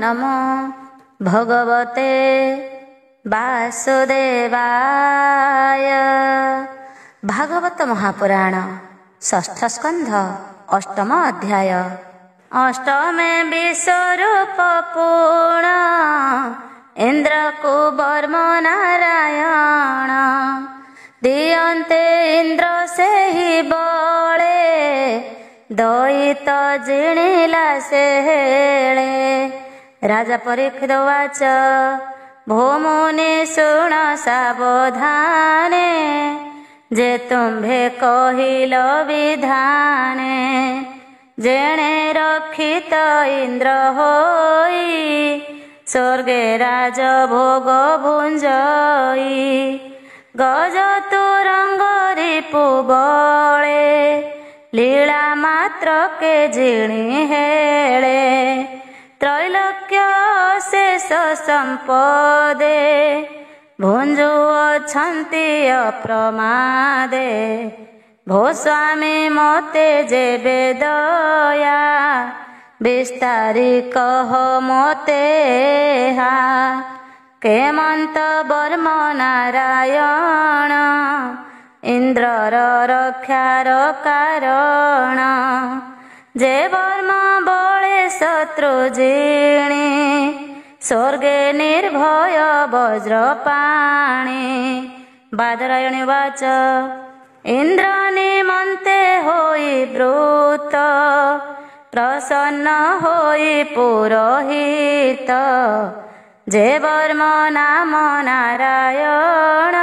नमो भगवते वासुदेवाय। भागवत महापुराण षष्ठ स्कंध अष्टम अध्याय। अष्टमे विश्वरूप पूर्ण इंद्र को वर्म नारायण। दियन्ते इंद्र से ही बळे दयित जिणिला से हेळे। राजा परीक्षित उवाच भूमुनि शुण सावधाने जे तुम्भे कहिल विधाने। जेणे रक्षित इंद्र होई स्वर्गे राज भोग भुंजई। गज तुरंग रिपु बळे लीला मात्र के जिणी हेळे। त्रैलोक्य शेष संपदे भुंजु अछन्ति अप्रमादे। भो स्वामी मोते जेबे दया विस्तारी कह मोते हा। केमंत वर्म नारायण इंद्रर रक्षार कारण। जे वर्म बळे शत्रु जिणी स्वर्गे निर्भय वज्रपाणि। बादरायणी उवाच इंद्र निमन्ते होई ब्रूत प्रसन्न होई पुरोहित। जे वर्म नाम नारायण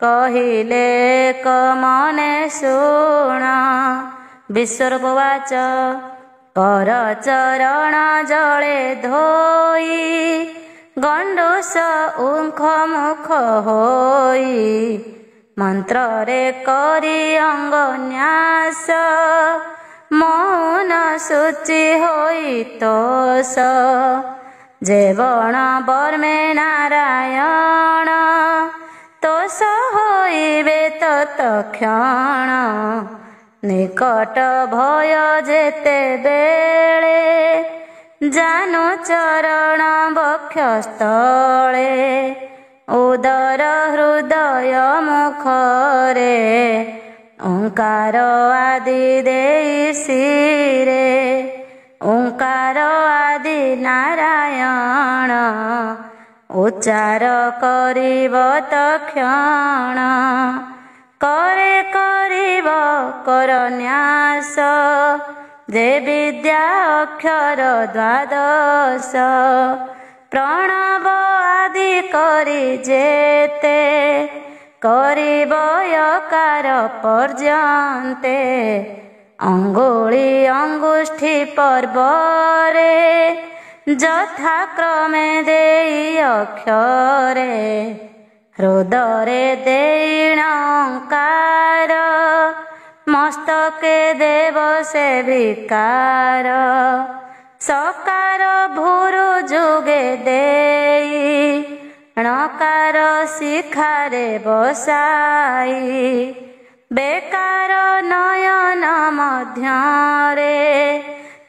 कहिले कमने शुण। विश्वरूप उवाच कर चरण जले धोई गंडूस उख मुख होई। मंत्र रे करी अंग न्यास मौन शुचि होई तोष। जे बण वर्मे नारायण तोष होइबे तत्क्षण। निकट भय जेते बेळे जानु चरण वक्षस्थळे। उदर हृदय मुखरे ओंकार आदि देई शिरे। ओंकार आदि नारायण उच्चार करिब तक्षण। करे करिब कर न्यास जे विद्या अक्षर द्वादश। प्रणव आदि करि जेते करिब यकार पर्यन्ते। अंगुली अंगुष्ठी पर्वरे यथाक्रमे देई अक्षरे। हृदरे देईणकार मस्तके देव से विकार। सकार भूरु जुगे देई णकार शिखारे बसाई। बेकार नयन मध्यरे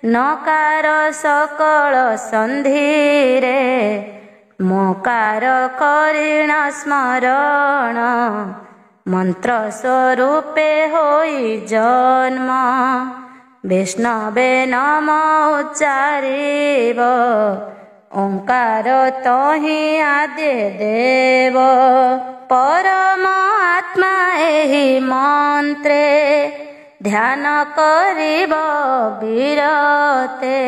नकार सकल संधिरे। मोकार करिण स्मरण मंत्र स्वरूपे होई जन्म। विष्णवे नम उच्चारिब ओंकार तहि आदि देव। परम आत्मा एहि मंत्रे ध्यान करिब विरते।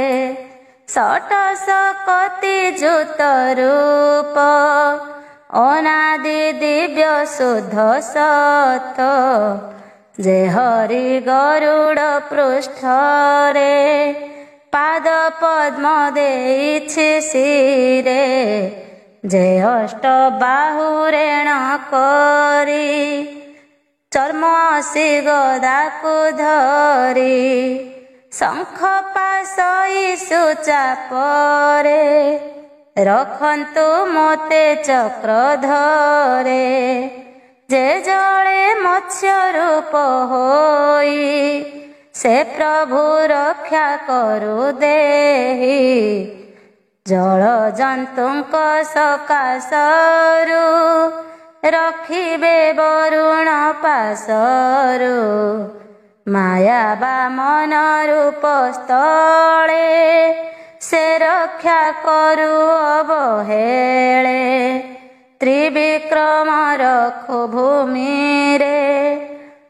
षट्सकति जुत रूप अनादि दिव्य शुद्ध सत। जे हरि गरुड़ पृष्ठरे पाद पद्म देइछि शिरे। जे अष्ट बाहुरेण करी चर्म असी गदाकु धरी। शंख पाशई सुचापरे रखन्तु मोते चक्रधरे। जे जले मत्स्य रूप होई से प्रभु रक्षा करु देहि। ଜଳଜନ୍ତୁଙ୍କ ସକାଶରୁ ରଖିବେ ବରୁଣ ପାଶରୁ। ମାୟା ବାମନ ରୂପ ସ୍ଥଳେ ସେ ରକ୍ଷା କରୁ ଅବହେଳେ। ତ୍ରିବିକ୍ରମ ରଖୁ ଭୂମିରେ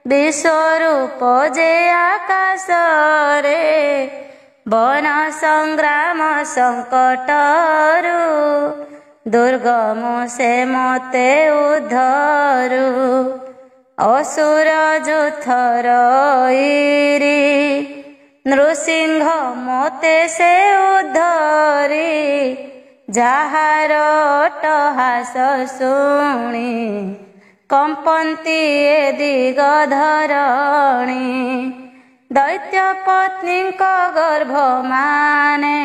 ବିଶ୍ୱରୂପ ଯେ ଆକାଶରେ। ବନ ସଂଗ୍ରାମ ସଙ୍କଟରୁ ଦୁର୍ଗମ ସେ ମୋତେ ଉଦ୍ଧରୁ। ଅସୁର ଯୁଥର ଇରି ନୃସିଂହ ମୋତେ ସେ ଉଦ୍ଧରି। ଯାହାର ଅଟ୍ଟହାସ ଶୁଣି କମ୍ପନ୍ତି ଏ ଦିଗ ଧରଣୀ। ଦୈତ୍ୟ ପତ୍ନୀଙ୍କ ଗର୍ଭମାନେ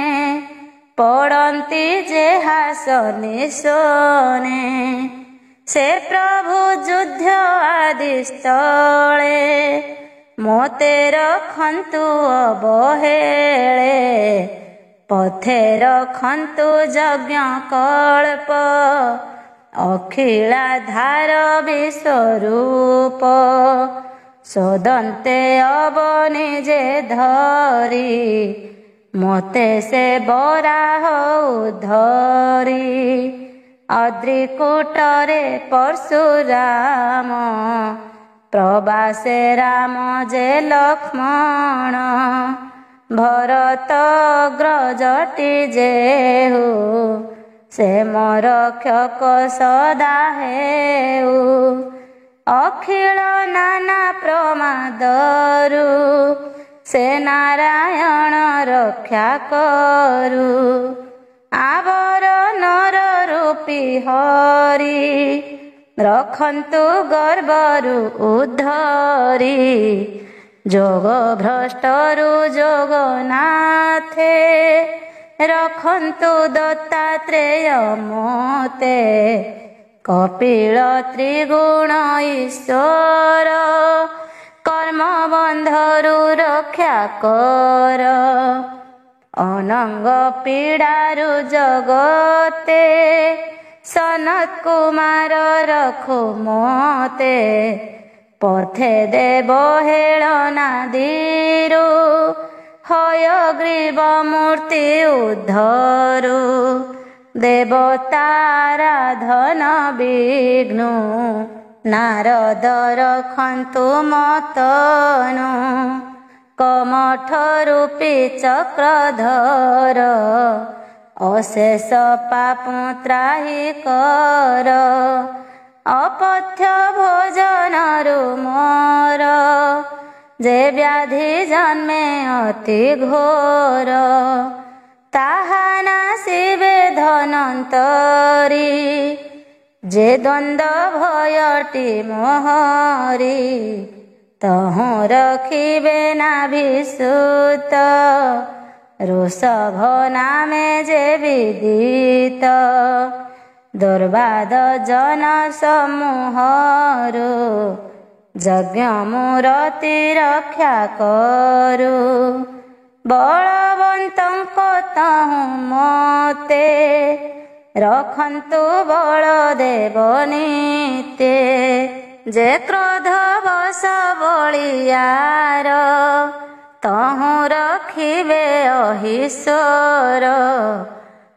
ପଡ଼ନ୍ତି ଯେ ହାସ ନିଶୋନେ। ସେ ପ୍ରଭୁ ଯୁଦ୍ଧ ଆଦି ସ୍ଥଳେ ମୋତେ ରଖନ୍ତୁ ଅବହେଳେ। ପଥେ ରଖନ୍ତୁ ଯଜ୍ଞ କଳ୍ପ ଅଖିଳାଧାର ବିଶ୍ୱରୂପ। ସୋଦନ୍ତେ ଅବନି ଯେ ଧରି ମୋତେ ସେ ବରାହ ଉଦ୍ଧରି। ଅଦ୍ରିକୁଟରେ ପରଶୁରାମ ପ୍ରବାସେ ରାମ ଯେ ଲକ୍ଷ୍ମଣ। ଭରତ ଅଗ୍ରଜଟି ଯେହୁ ସେ ମୋର ରକ୍ଷକ ସଦା ହେଉ। ଅଖିଳ ନାନା ପ୍ରମାଦରୁ ସେ ନାରାୟଣ ରକ୍ଷା କରୁ। ଆବର ନର ରୂପୀ ହରି ରଖନ୍ତୁ ଗର୍ଭରୁ ଉଦ୍ଧରି। ଯୋଗ ଭ୍ରଷ୍ଟରୁ ଯୋଗନାଥେ ରଖନ୍ତୁ ଦତ୍ତାତ୍ରେୟ ମୋତେ। କପିଳ ତ୍ରିଗୁଣ ଈଶ୍ୱର କର୍ମବନ୍ଧରୁ ରକ୍ଷା କର। ଅନଙ୍ଗ ପୀଡ଼ାରୁ ଜଗତେ ସନତ କୁମାର ରଖୁ ମୋତେ। ପଥେ ଦେବ ହେଳନାଦିରୁ ହୟଗ୍ରୀବ ମୂର୍ତ୍ତି ଉଦ୍ଧରୁ। ଦେବତାରାଧନ ବିଘ୍ନୁ ନାରଦ ରଖନ୍ତୁ ମତନୁ। କମଠ ରୂପୀ ଚକ୍ରଧର ଅଶେଷ ପାପ ତ୍ରାହି କର। ଅପଥ୍ୟ ଭୋଜନରୁ ମୋର ଯେ ବ୍ୟାଧି ଜନ୍ମେ ଅତି ଘୋର। ତାହା ନାଶିବେ ଧନନ୍ତରୀ ଯେ ଦ୍ୱନ୍ଦ୍ୱ ଭୟଟି ମୋହରି। ତହୁଁ ରଖିବେ ନାଭିସୂତ ଋଷଭ ନାମେ ଯେ ବିଦିତ। ଦୁର୍ବାଦ ଜନ ସମୂହରୁ ଯଜ୍ଞ ମୂରତି ରକ୍ଷା କରୁ। ବଳବନ୍ତଙ୍କ ତହୁଁ ମୋତେ ରଖନ୍ତୁ ବଳଦେବ ନିତ୍ୟେ। ଯେ କ୍ରୋଧ ବଶ ବଳିୟାର ତହୁଁ ରଖିବେ ଅହିଶ୍ୱର।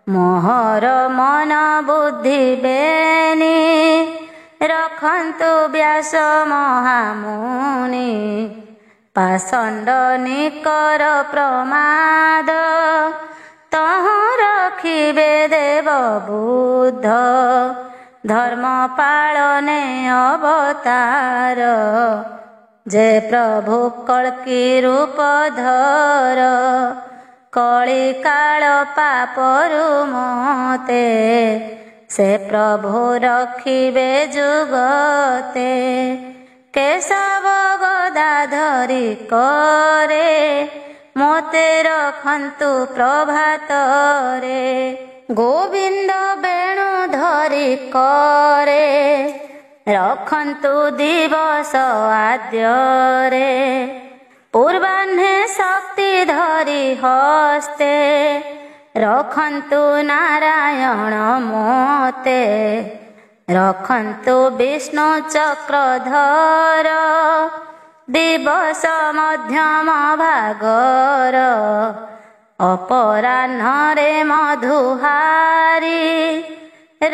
ମୋହର ମନ ବୁଦ୍ଧି ବେନି ରଖନ୍ତୁ ବ୍ୟାସ ମହାମୁନି। ପାଷଣ୍ଡ ନିକର ପ୍ରମାଦ ତହୁଁ ରଖିବେ ଦେବ ବୁଦ୍ଧ। ଧର୍ମ ପାଳନେ ଅବତାର ଯେ ପ୍ରଭୁ କଳ୍କି ରୂପ ଧର। କଳି କାଳ ପାପରୁ ମୋତେ ସେ ପ୍ରଭୁ ରଖିବେ ଯୁଗତେ। କେଶବ ଗଦାଧରି କରେ ମୋତେ ରଖନ୍ତୁ ପ୍ରଭାତରେ। ଗୋବିନ୍ଦ ବେଣୁ ଧରି କରେ ରଖନ୍ତୁ ଦିବସ ଆଦ୍ୟରେ। ପୂର୍ବାହ୍ନେ ଶକ୍ତି ଧରି ହସ୍ତେ ରଖନ୍ତୁ ନାରାୟଣ ମୋତେ, ରଖନ୍ତୁ ବିଷ୍ଣୁ ଚକ୍ରଧର, ଦିବସ ମଧ୍ୟମ ଭାଗର, ଅପରାହ୍ନରେ ମଧୁହାରି,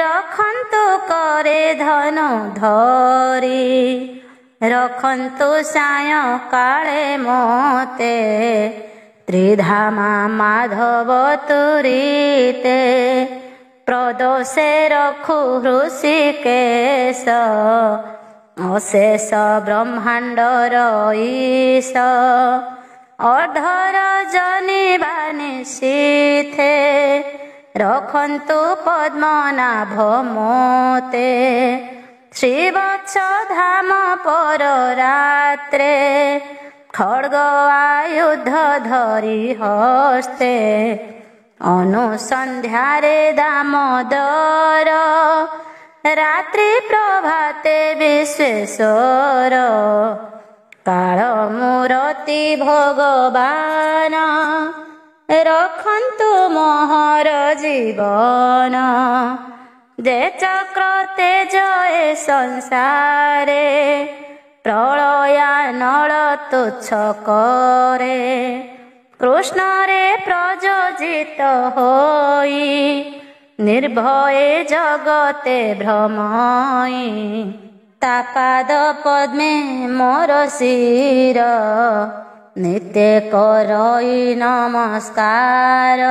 ରଖନ୍ତୁ କରେ ଧନୁ ଧରି, ରଖନ୍ତୁ ସାୟଂ କାଳେ ମୋତେ, ତ୍ରିଧାମା ମାଧବ ତୁରିତେ, ପ୍ରଦୋଷେ ରଖୁ ହୃଷିକେଶ, ଅଶେଷ ବ୍ରହ୍ମାଣ୍ଡର ଈଶ, ଅର୍ଦ୍ଧରଜନୀ ବା ନିଶୀଥେ, ରଖନ୍ତୁ ପଦ୍ମନାଭ ମୋତେ, ଶ୍ରୀବତ୍ସ ଧାମ ପର ରାତ୍ରେ, ଖଡ୍ଗ ଆୟୁଧ ଧରି ହସ୍ତେ, ଅନୁସନ୍ଧ୍ୟାରେ ଦାମୋଦର, ରାତ୍ରି ପ୍ରଭାତେ ବିଶ୍ବେଶ୍ୱର, କାଳ ମୂରତି ଭଗବାନ, ରଖନ୍ତୁ ମୋହର ଜୀବନ, ଯେ ଚକ୍ର ତେଜ ଏ ସଂସାରେ, ପ୍ରଳୟାନଳ ତୁଚ୍ଛ କରେ, କୃଷ୍ଣରେ ପ୍ରଯୋଜିତ ହୋଇ, ନିର୍ଭୟେ ଜଗତେ ଭ୍ରମଇ, ତା ପାଦ ପଦ୍ମେ ମୋର ଶିର, ନିତ୍ୟ କରଇ ନମସ୍କାର,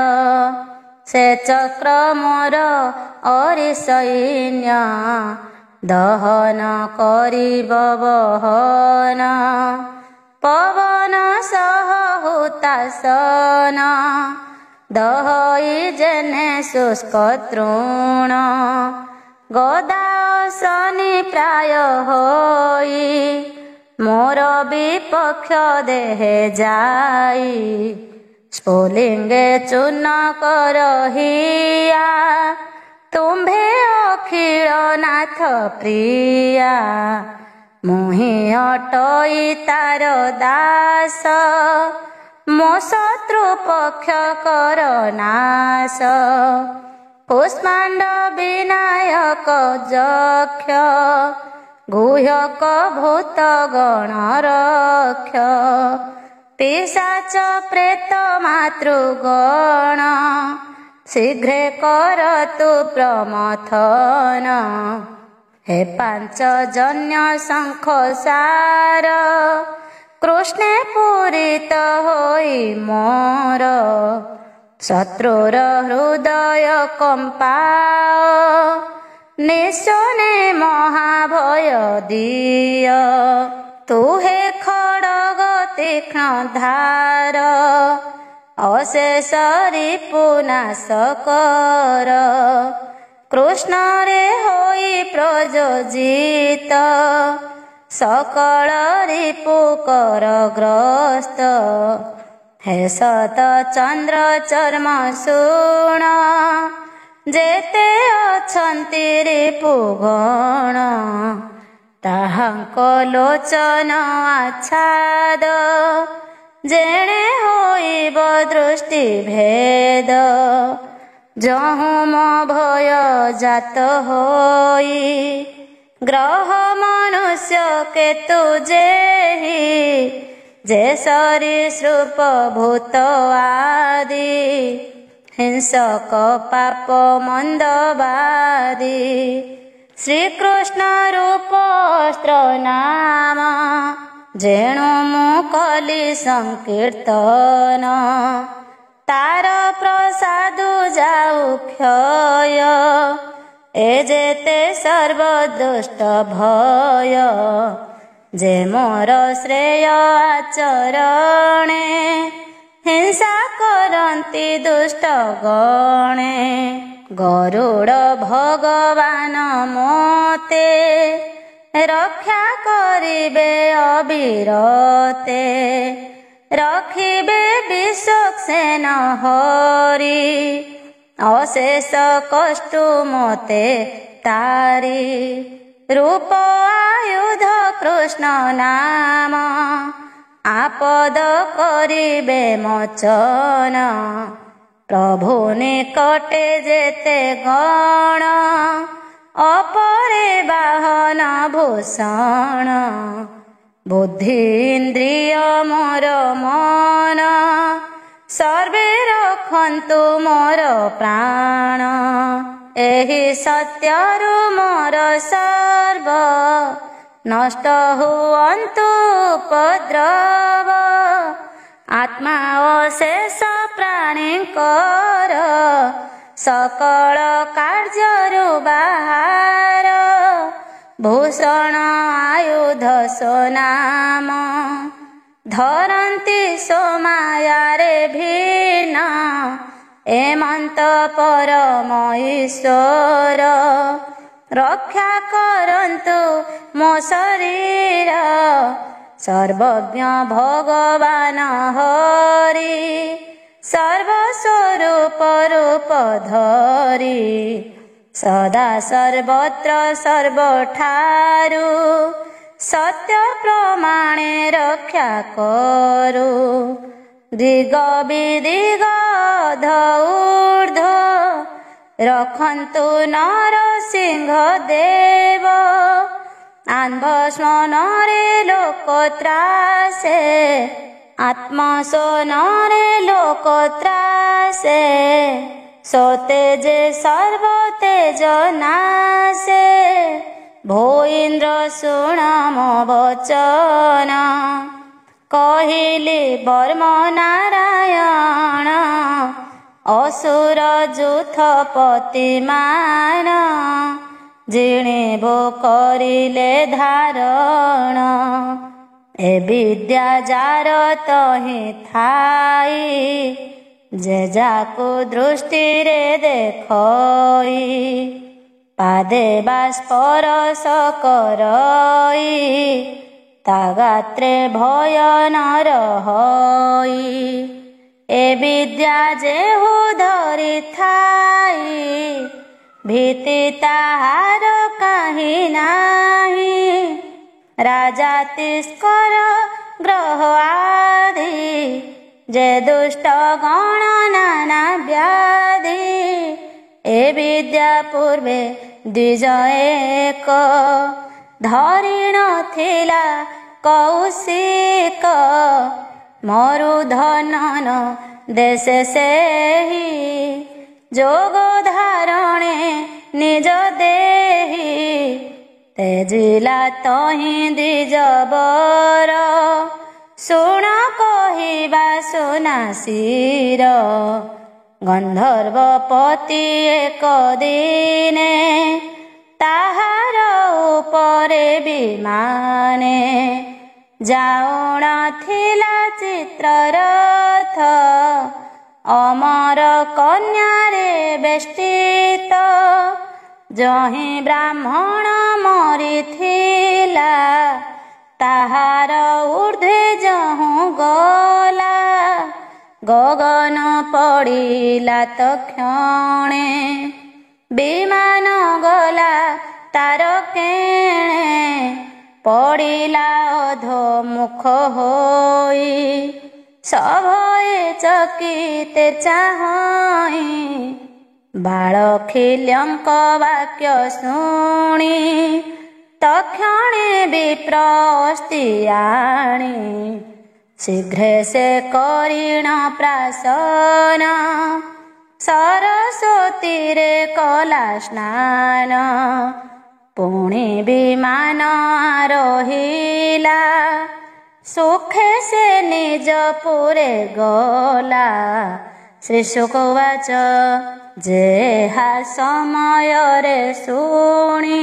ସେ ଚକ୍ର ମୋର ଅରିସୈନ୍ୟ, ଦହନ କରିବ ବହନ, ପବନ ସହ ହୁତାସନ, ଦହଇ ଯେହ୍ନେ ଶୁଷ୍କ ତୃଣ, ଗଦା ଶନି ପ୍ରାୟ ହୋଇ, ମୋର ବିପକ୍ଷ ଦେହେ ଯାଇ, ସ୍ଫୁଲିଙ୍ଗେ ଚୂର୍ଣ୍ଣ କରହିଆ, ତୁମ୍ଭେ ଅଖିଳ ନାଥ ପ୍ରିୟା, ମୁହିଁ ଅଟଇ ତାର ଦାସ, ମୋ ଶତ୍ରୁ ପକ୍ଷ କର ନାଶ, କୁଷ୍ମାଣ୍ଡ ବିନାୟକ ଯକ୍ଷ, ଗୁହ୍ୟକ ଭୂତ ଗଣ ରକ୍ଷ, ପିଶାଚ ପ୍ରେତ ମାତୃଗଣ, ଶୀଘ୍ରେ କର ତୁ ପ୍ରମଥନ, ହେ ପାଞ୍ଚଜନ୍ୟ ଶଙ୍ଖ ସାର, କୃଷ୍ଣେ ପୂରିତ ହୋଇ ମୋର, ଶତ୍ରୁର ହୃଦୟ କମ୍ପାଅ, ନିଶନେ ମହାଭୟ ଦିଅ, ତୁ ହେ ଖଡଗ ତୀକ୍ଷ୍ଣ ଧାର, ଅଶେଷ ରିପୁ ନାଶ କର, କୃଷ୍ଣରେ ହୋଇ ପ୍ରଯୋଜିତ, ସକଳ ରିପୁ କର ଗ୍ରସ୍ତ, ହେ ସତ ଚନ୍ଦ୍ର ଚର୍ମ ଶୁଣ, ଯେତେ ଅଛନ୍ତି ରିପୁ ଗଣ, ତାହାଙ୍କ ଲୋଚନ ଆଚ୍ଛାଦ, ଯେଣେ ହୋଇବ ଦୃଷ୍ଟି ଭେଦ, ଯହୁଁ ମୋ ଭୟ ଜାତ ହୋଇ, ଗ୍ରହ ମନୁଷ୍ୟ କେତୁ ଯେହି, ଯେ ସରୀସୃପ ଭୂତ ଆଦି, ହିଂସକ ପାପ ମନ୍ଦବାଦୀ, ଶ୍ରୀକୃଷ୍ଣ ରୂପ ଅସ୍ତ୍ର ନାମ, ଯେଣୁ ମୁଁ କଲି ସଂକୀର୍ତ୍ତନ, ତାର ପ୍ରସାଦୁ ଯାଉ କ୍ଷୟ, ଏ ଯେତେ ସର୍ବଦୁଷ୍ଟ ଭୟ, ଯେ ମୋର ଶ୍ରେୟ ଆଚରଣେ, ହିଂସା କରନ୍ତି ଦୁଷ୍ଟ ଗଣେ, ଗରୁଡ଼ ଭଗବାନ ମୋତେ, ରକ୍ଷା କରିବେ ଅବିରତେ, ରଖିବେ ବିଶ୍ୱକ୍ସେନ ହରି, ଅଶେଷ କଷ୍ଟୁ ମୋତେ ତାରି, ରୂପ ଆୟୁଧ କୃଷ୍ଣ ନାମ, ଆପଦ କରିବେ ମୋଚନ, ପ୍ରଭୁ ନିକଟେ ଯେତେ ଗଣ ଅପରେ ବାହନ ଭୂଷଣ। ବୁଦ୍ଧି ଇନ୍ଦ୍ରିୟ ମୋର ମନ ସର୍ବେ ରଖନ୍ତୁ ମୋର ପ୍ରାଣ। ଏହି ସତ୍ୟରୁ ମୋର ସର୍ବ ନଷ୍ଟ ହୁଅନ୍ତୁ ଉପଦ୍ରବ। ଆତ୍ମା ଅଶେଷ ପ୍ରାଣୀଙ୍କର ସକଳ କାର୍ଯ୍ୟରୁ ବାହାର। ଭୂଷଣ ଆୟୁଧ ସୁନାମ ଧରନ୍ତି ସୋମାୟାରେ ଭିନ୍ନ। ଏମନ୍ତ ପରମ ଈଶ୍ୱର ରକ୍ଷା କରନ୍ତୁ ମୋ ଶରୀର। ସର୍ବଜ୍ଞ ଭଗବାନ ହରି ସର୍ବସ୍ୱରୂପ ରୂପ ଧରି ସଦା ସର୍ବତ୍ର ସର୍ବଠାରୁ ସତ୍ୟ ପ୍ରମାଣେ ରକ୍ଷା କରୁ। ଦିଗ ବିଦିଗ ଊର୍ଧ୍ୱ ରଖନ୍ତୁ ନରସିଂହ ଦେବ। ଆମ୍ଭ ସ୍ମନରେ ଲୋକ ତ୍ରାସେ ଆତ୍ମସୋନରେ ଲୋକ ତ୍ରାସେ। ସତେଜେ ସର୍ବ ତେଜ ନାଶେ। ଭୋ ଇନ୍ଦ୍ର ଶୁଣ ମୋ ବଚନ କହିଲି ବର୍ମ ନାରାୟଣ। ଅସୁର ଯୂଥ ପତିମାନ ଜିଣିବୁ କରିଲେ ଧାରଣ। ଏ ବିଦ୍ୟା ଯାର ତହିଁ ଥାଇ ଯେ ଯାକୁ ଦୃଷ୍ଟିରେ ଦେଖଇ। ପାଦେ ବା ସ୍ପରଶ କରଇ ତା ଗାତ୍ରେ ଭୟ ନ ରହଇ। ଏ ବିଦ୍ୟା ଯେହୁ ଧରିଥାଇ ଭୀତି ତାହାର କାହିଁ ନାହିଁ। ରାଜା ତିସ୍କର ଗ୍ରହ ଆଦି ଯେ ଦୁଷ୍ଟ ଗଣ ନାନା ବ୍ୟାଧି। ଏ ବିଦ୍ୟା ପୂର୍ବେ ଦ୍ୱିଜ ଏକ ଧରି ନଥିଲା କୌଶିକ। ମରୁଧନନ ଦେଶେ ସେହି ଯୋଗ ଧାରଣେ ନିଜ ଦେହି। ତେଜିଲା ତହିଁ ଦ୍ୱିଜବର ଶୁଣ କହିବା ସୁନାସିର। ଗନ୍ଧର୍ବପତି ଏକ ଦିନେ ତାହାର ଉପରେ ବିମାନେ। ଯାଉଣ ଥିଲା ଚିତ୍ରରଥ ଅମର କନ୍ୟାରେ ବେଷ୍ଟିତ। ଯହିଁ ବ୍ରାହ୍ମଣ ମରିଥିଲା ତାହାର ଊର୍ଦ୍ଧ୍ୱେ ଯହୁଁ ଗଲା। ଗଗନ ପଡ଼ିଲା ତକ୍ଷଣେ ବିମାନ ଗଲା ତାର କେଣେ। ପଡ଼ିଲା ଅଧୋମୁଖ ହୋଇ ସଭଏ ଚକିତେ ଚାହିଁ। ବାଳଖିଲ୍ୟଙ୍କ ବାକ୍ୟ ଶୁଣି ତକ୍ଷଣେ ବିପ୍ର ଅସ୍ତିଆଣି। ଶୀଘ୍ରେ ସେ କରିଣ ପ୍ରାଶନ ସରସ୍ୱତୀରେ କଲା ସ୍ନାନ। ପୁଣି ବିମାନ ଆରୋହିଲା ସୁଖେ ସେ ନିଜ ପୁରେ ଗଲା। ଶ୍ରୀଶୁକ ଉବାଚ ଯେହା ସମୟରେ ଶୁଣି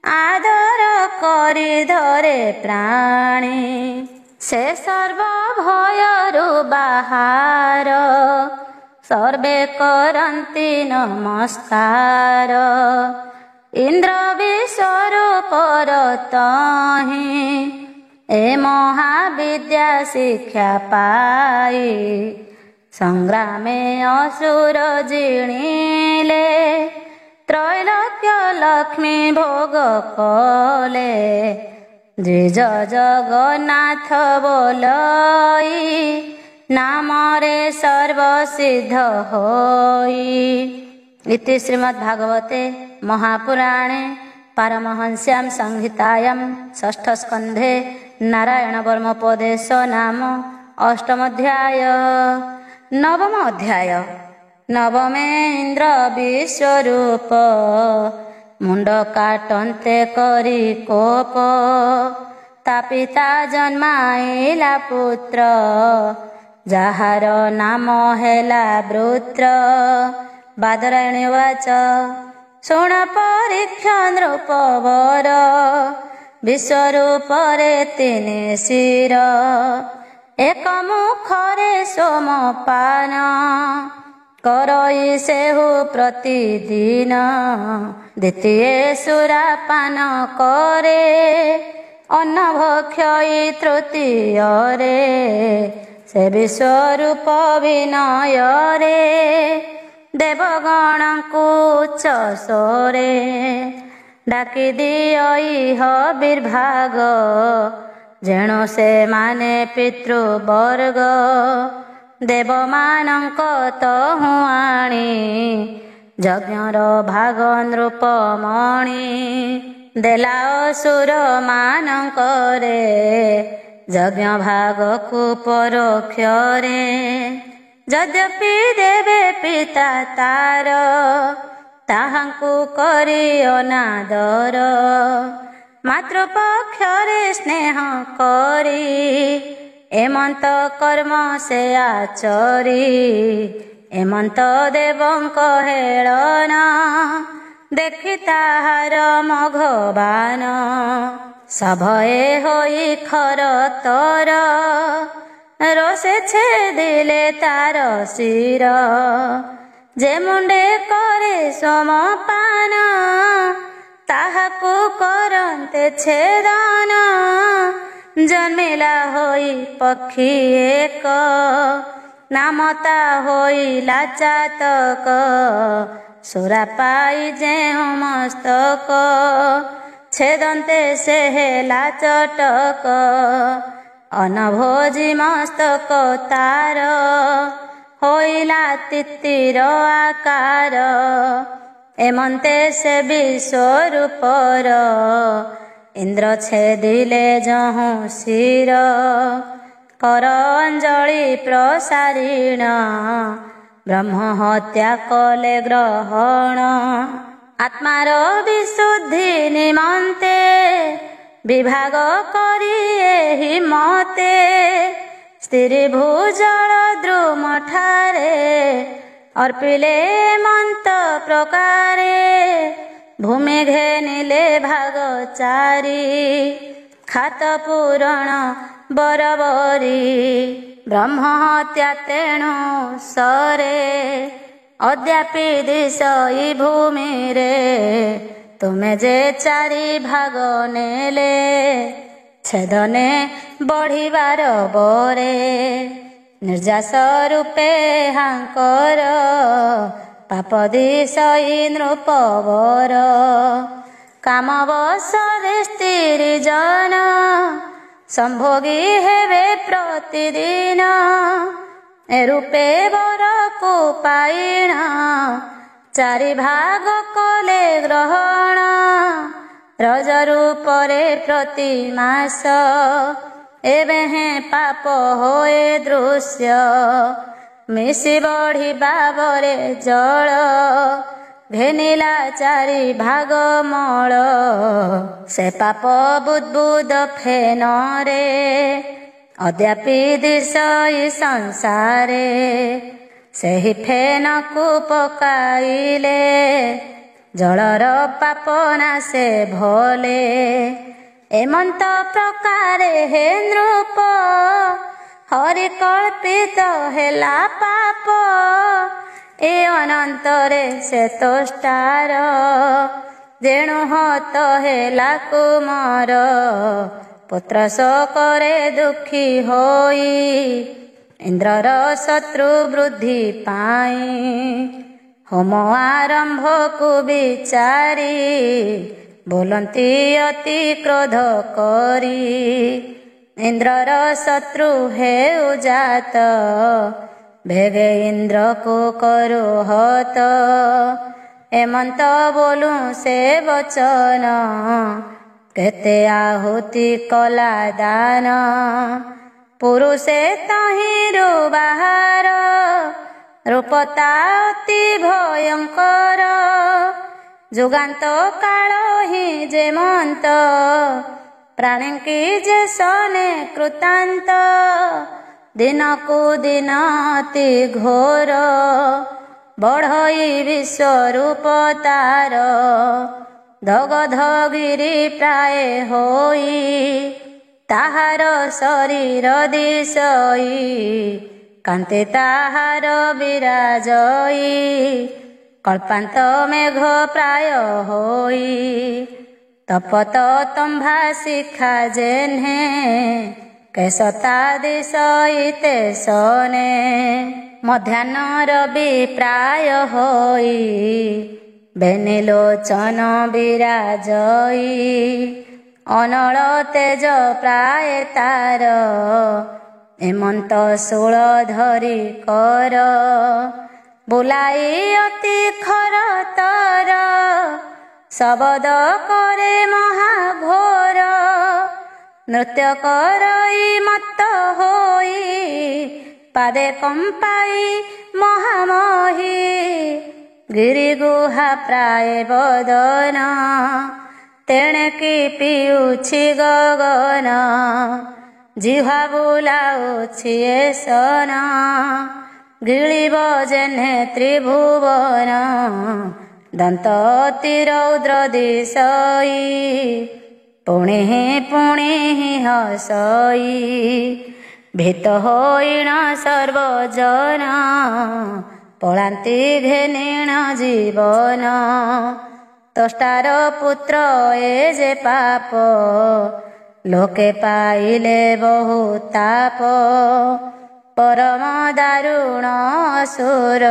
ଆଦର କରି ଧରେ ପ୍ରାଣୀ। ସେ ସର୍ବ ଭୟରୁ ବାହାର ସର୍ବେ କରନ୍ତି ନମସ୍କାର। ଇନ୍ଦ୍ର ବିଶ୍ୱରୂପର ତହିଁ ଏ ମହାବିଦ୍ୟା ଶିକ୍ଷା ପାଇ। ସଂଗ୍ରାମେ ଅସୁର ଜିଣିଲେ ତ୍ରୈଲୋକ୍ୟ ଲକ୍ଷ୍ମୀ ଭୋଗ କଲେ। ଦ୍ୱିଜ ଜଗନ୍ନାଥ ବୋଲଇ नामरे सर्वसिद्ध होई। इति श्रीमद्भागवते महापुराणे पारमहंस्यां संहितायां षष्ठस्कन्धे नारायणवर्मोपदेश नाम अष्टमोऽध्याय। नवम अध्याय। नवमे इंद्र विश्वरूप मुंड काटन्ते करी कोप। ता पिता जन्माइला पुत्र जाहार नाम हेला वृत्र। बादरायणी उवाच शुण परीक्ष नृपवर विश्वरूपरे तिनि शिर। एक मुखरे सोमपान करई सेहु प्रतिदिन। द्वितीय सुरापान करे अन्न भक्षयी तृतीୟରେ। से विश्वरूप विनୟରେ देवगणଙ୍କୁ उच्च स्वरे। डाकी दियई हविर्भाग जेणु से माने पितृवर्ग। देवमानଙ୍କ ତହୁଁ ଆଣି ଯଜ୍ଞର ଭାଗ ନୃପମଣି। ଦେଲା ଅସୁର ମାନଙ୍କରେ ଯଜ୍ଞ ଭାଗକୁ ପରୋକ୍ଷରେ। ଯଦ୍ୟପି ଦେବେ ପିତା ତାର ତାହାଙ୍କୁ କରି ଅନାଦର। ମାତୃପକ୍ଷରେ ସ୍ନେହ କରି ଏମନ୍ତ କର୍ମ ସେ ଆଚରି। ଏମନ୍ତ ଦେବଙ୍କ ହେଳନ ଦେଖି ତାହାର ମଘବାନ। ସଭଏ ହୋଇ ଖର ତର ରୋଷେ ଛେଦିଲେ ତାର ଶିର। ଯେ ମୁଣ୍ଡେ କରେ ସୋମପାନ ତାହାକୁ କରନ୍ତେ ଛେଦନ। ଜନ୍ମିଲା ହୋଇ ପକ୍ଷୀ ଏକ ନାମ ତା ହୋଇଲା ଚାତକ। ସୁରା ପାଇ ଯେଉଁ ମସ୍ତକ ଛେଦନ୍ତେ ସେ ହେଲା ଚଟକ। ଅନଭୋଜି ମସ୍ତକ ତାର ହୋଇଲା ତିତିର ଆକାର। ଏମନ୍ତେ ସେ ବିଶ୍ୱରୂପର ଇନ୍ଦ୍ର ଛେଦିଲେ ଯହୁଁ ଶିର। କର ଅଞ୍ଜଳି ପ୍ରସାରିଣ ବ୍ରହ୍ମ ହତ୍ୟା କଲେ ଗ୍ରହଣ। ଆତ୍ମାର ବିଶୁଦ୍ଧି ନିମନ୍ତେ ବିଭାଗ କରି ଏହି ମତେ। ସ୍ତ୍ରୀ ଭୂଜଳ ଦ୍ରୁମଠାରେ ଅର୍ପିଲେ ମନ୍ତ ପ୍ରକାରେ। ଭୂମି ଘେନିଲେ ଭାଗ ଚାରି ଖାତ ପୂରଣ ବରବରି। ବ୍ରହ୍ମ ହତ୍ୟା ତେଣୁ ସରେ ଅଦ୍ୟାପି ଦିଶଇ ଭୂମିରେ। ତୁମେ ଯେ ଚାରି ଭାଗ ନେଲେ ଛେଦନେ ବଢିବାର ବରେ। ନିର୍ଯାସ ରୂପେ ହାଙ୍କର ପାପ ଦିଶଇ ନୃପବର। କାମବଶରେ ସ୍ତ୍ରୀ ଜନ ସମ୍ଭୋଗୀ ହେବେ ପ୍ରତିଦିନ। ଏ ରୂପେ ବରକୁ ପାଇଣ ଚାରି ଭାଗ କଲେ ଗ୍ରହଣ। ରଜ ରୂପରେ ପ୍ରତି ମାସ ଏବେ ହେଁ ପାପ ହୋଏ ଦୃଶ୍ୟ। ମିଶି ବଢିବା ବରେ ଜଳ ଘେନିଲା ଚାରି ଭାଗ ମଳ। ସେ ପାପ ବୁଦ୍ବୁଦ ଫେନରେ ଅଦ୍ୟାପି ଦିଶଇ ସଂସାରେ। ସେହି ଫେନକୁ ପକାଇଲେ ଜଳର ପାପ ନାଶେ ଭଲେ। ଏମନ୍ତ ପ୍ରକାରେ ହେ ନୃପ ହରି କଳ୍ପିତ ହେଲା ପାପ। ଏ ଅନନ୍ତରେ ସେ ତୋଷ୍ଟାର ଯେଣୁ ହତ ହେଲା କୁମର। ପୁତ୍ର ଶୋକରେ ଦୁଃଖୀ ହୋଇ ଇନ୍ଦ୍ରର ଶତ୍ରୁ ବୃଦ୍ଧି ପାଇଁ। ହୋମ ଆରମ୍ଭକୁ ବିଚାରି ବୋଲନ୍ତି ଅତି କ୍ରୋଧ କରି। ଇନ୍ଦ୍ରର ଶତ୍ରୁ ହେଉ ଜାତ, ଭେଗେ ଇନ୍ଦ୍ରକୁ କରୁ ହତ। ଏମନ୍ତ ବୋଲୁ ସେ ବଚନ, କେତେ ଆହୁତି କଲା ଦାନ। ପୁରୁଷେ ତହିଁରୁ ବାହାର, ରୂପତା ଅତି ଭୟଙ୍କର। ଯୁଗାନ୍ତ କାଳ ହିଁ ଯେମନ୍ତ, ପ୍ରାଣୀଙ୍କି ଯେ ସନେ କୃତାନ୍ତ। ଦିନକୁ ଦିନ ଅତି ଘୋର, ବଢ଼ଇ ବିଶ୍ୱରୂପ ତାର। ଦଗଧଗିରି ପ୍ରାୟ ହୋଇ, ତାହାର ଶରୀର ଦିଶଇ। କାନ୍ତେ ତାହାର ବିରାଜଇ, କଳ୍ପାନ୍ତ ମେଘ ପ୍ରାୟ ହୋଇ। ତପତ ତମ୍ଭା ଶିଖା ଜେହ୍ନେ, କେଶତା ଦିଶଇତେ ସନେ। ମଧ୍ୟାହ୍ନ ରବି ପ୍ରାୟ ହୋଇ, ବେନିଲୋଚନ ବିରାଜଇ। ଅନଳ ତେଜ ପ୍ରାୟ ତାର, ଏମନ୍ତ ଶୂଳ ଧରି କର। ବୁଲାଇ ଅତି ଖରତର, ଶବଦ କରେ ମହାଘୋର। ନୃତ୍ୟ କରଇ ମତ୍ତ ହୋଇ, ପାଦେ କମ୍ପାଇ ମହାମହି। ଗିରି ଗୁହା ପ୍ରାୟ ବଦନ, ତେଣେକି ପିଉଛି ଗଗନ। ଜିହ୍ୱା ବୁଲାଉଛି ଏସନ, ଗିଳିବ ଯେହ୍ନେ ତ୍ରିଭୁବନ। ଦନ୍ତ ଅତି ରୌଦ୍ର ଦିଶଇ, ପୁଣି ପୁଣି ହସଇ। ଭୀତ ହୋଇଣ ସର୍ବଜନ, ପଳାନ୍ତି ଘେନିଣ ଜୀବନ। ତଷ୍ଟାର ପୁତ୍ର ଏ ଯେ ପାପ, ଲୋକେ ପାଇଲେ ବହୁ ତାପ। ପରମ ଦାରୁଣ ଅସୁର,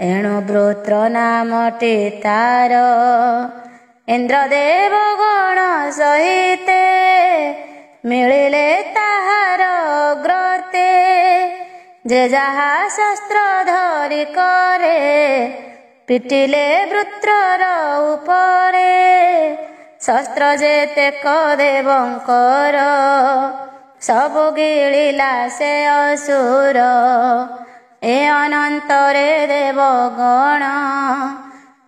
ଏଣୁ ବୃତ୍ର ନାମଟି ତାର। ଇନ୍ଦ୍ରଦେବ ଗଣ ସହିତେ, ମିଳିଲେ ତାହାର ଅଗ୍ରତେ। ଯେ ଯାହା ଶସ୍ତ୍ର ଧରି କରେ, ପିଟିଲେ ବୃତ୍ରର ଉପରେ। ଶସ୍ତ୍ର ଯେତେକ ଦେବଙ୍କର, ସବୁ ଗିଳିଲା ସେ ଅସୁର। ଏ ଅନନ୍ତରେ ଦେବଗଣ,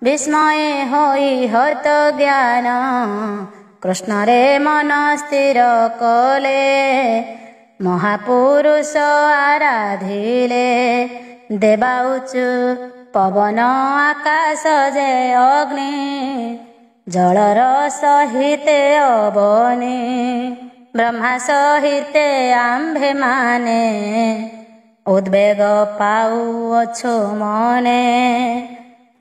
ବିସ୍ମୟ ହୋଇ ହତ ଜ୍ଞାନ। କୃଷ୍ଣରେ ମନ ସ୍ଥିର କଲେ, ମହାପୁରୁଷ ଆରାଧିଲେ। ଦେବାଉଚୁ ପବନ ଆକାଶ ଯେ ଅଗ୍ନି, ଜଳର ସହିତେ ଅବନି। ବ୍ରହ୍ମା ସହିତେ ଆମ୍ଭେ ମାନେ, ଉଦ୍ବେଗ ପାଉଅଛୁ ମନେ।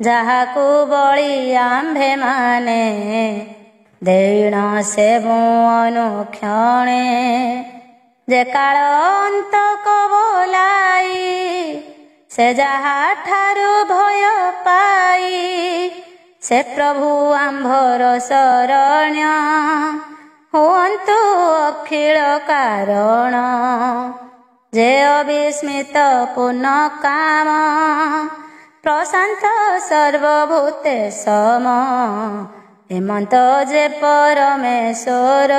ଯାହାକୁ ବଳି ଆମ୍ଭେ ମାନେ, ଦେଇଣ ସେବୁ ଅନୁକ୍ଷଣେ। ଯେ କାଳ ଅନ୍ତକ ବୋଲାଇ, ସେ ଯାହା ଠାରୁ ଭୟ ପାଇ। ସେ ପ୍ରଭୁ ଆମ୍ଭର ଶରଣ୍ୟ, ହୁଅନ୍ତୁ ଅଖିଳ କାରଣ। ଯେ ଅବିସ୍ମିତ ପୂର୍ଣ୍ଣ କାମ, ପ୍ରଶାନ୍ତ ସର୍ବଭୂତେ ସମ। ହେମନ୍ତ ଯେ ପରମେଶ୍ୱର,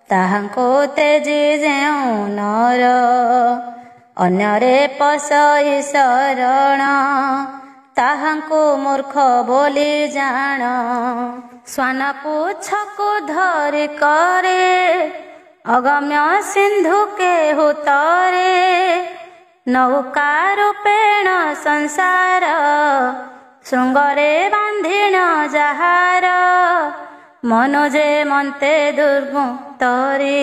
ତାହାଙ୍କୁ ତେଜି ଯେଉଁ ନର। ଅନ୍ୟରେ ପଶଇ ଶରଣ, ତାହାଙ୍କୁ ମୂର୍ଖ ବୋଲି ଜାଣ। ଶ୍ୱାନ ପୁଚ୍ଛକୁ ଧରି କରେ, ଅଗମ୍ୟ ସିନ୍ଧୁ କେହୁ ତରେ। ନୌକା ରୂପେଣ ସଂସାର, ଶୃଙ୍ଗରେ ବାନ୍ଧିଣ ଯାହାର। ମନୁ ଯେ ମନ୍ତେ ଦୁର୍ଗୁପ୍ତରି,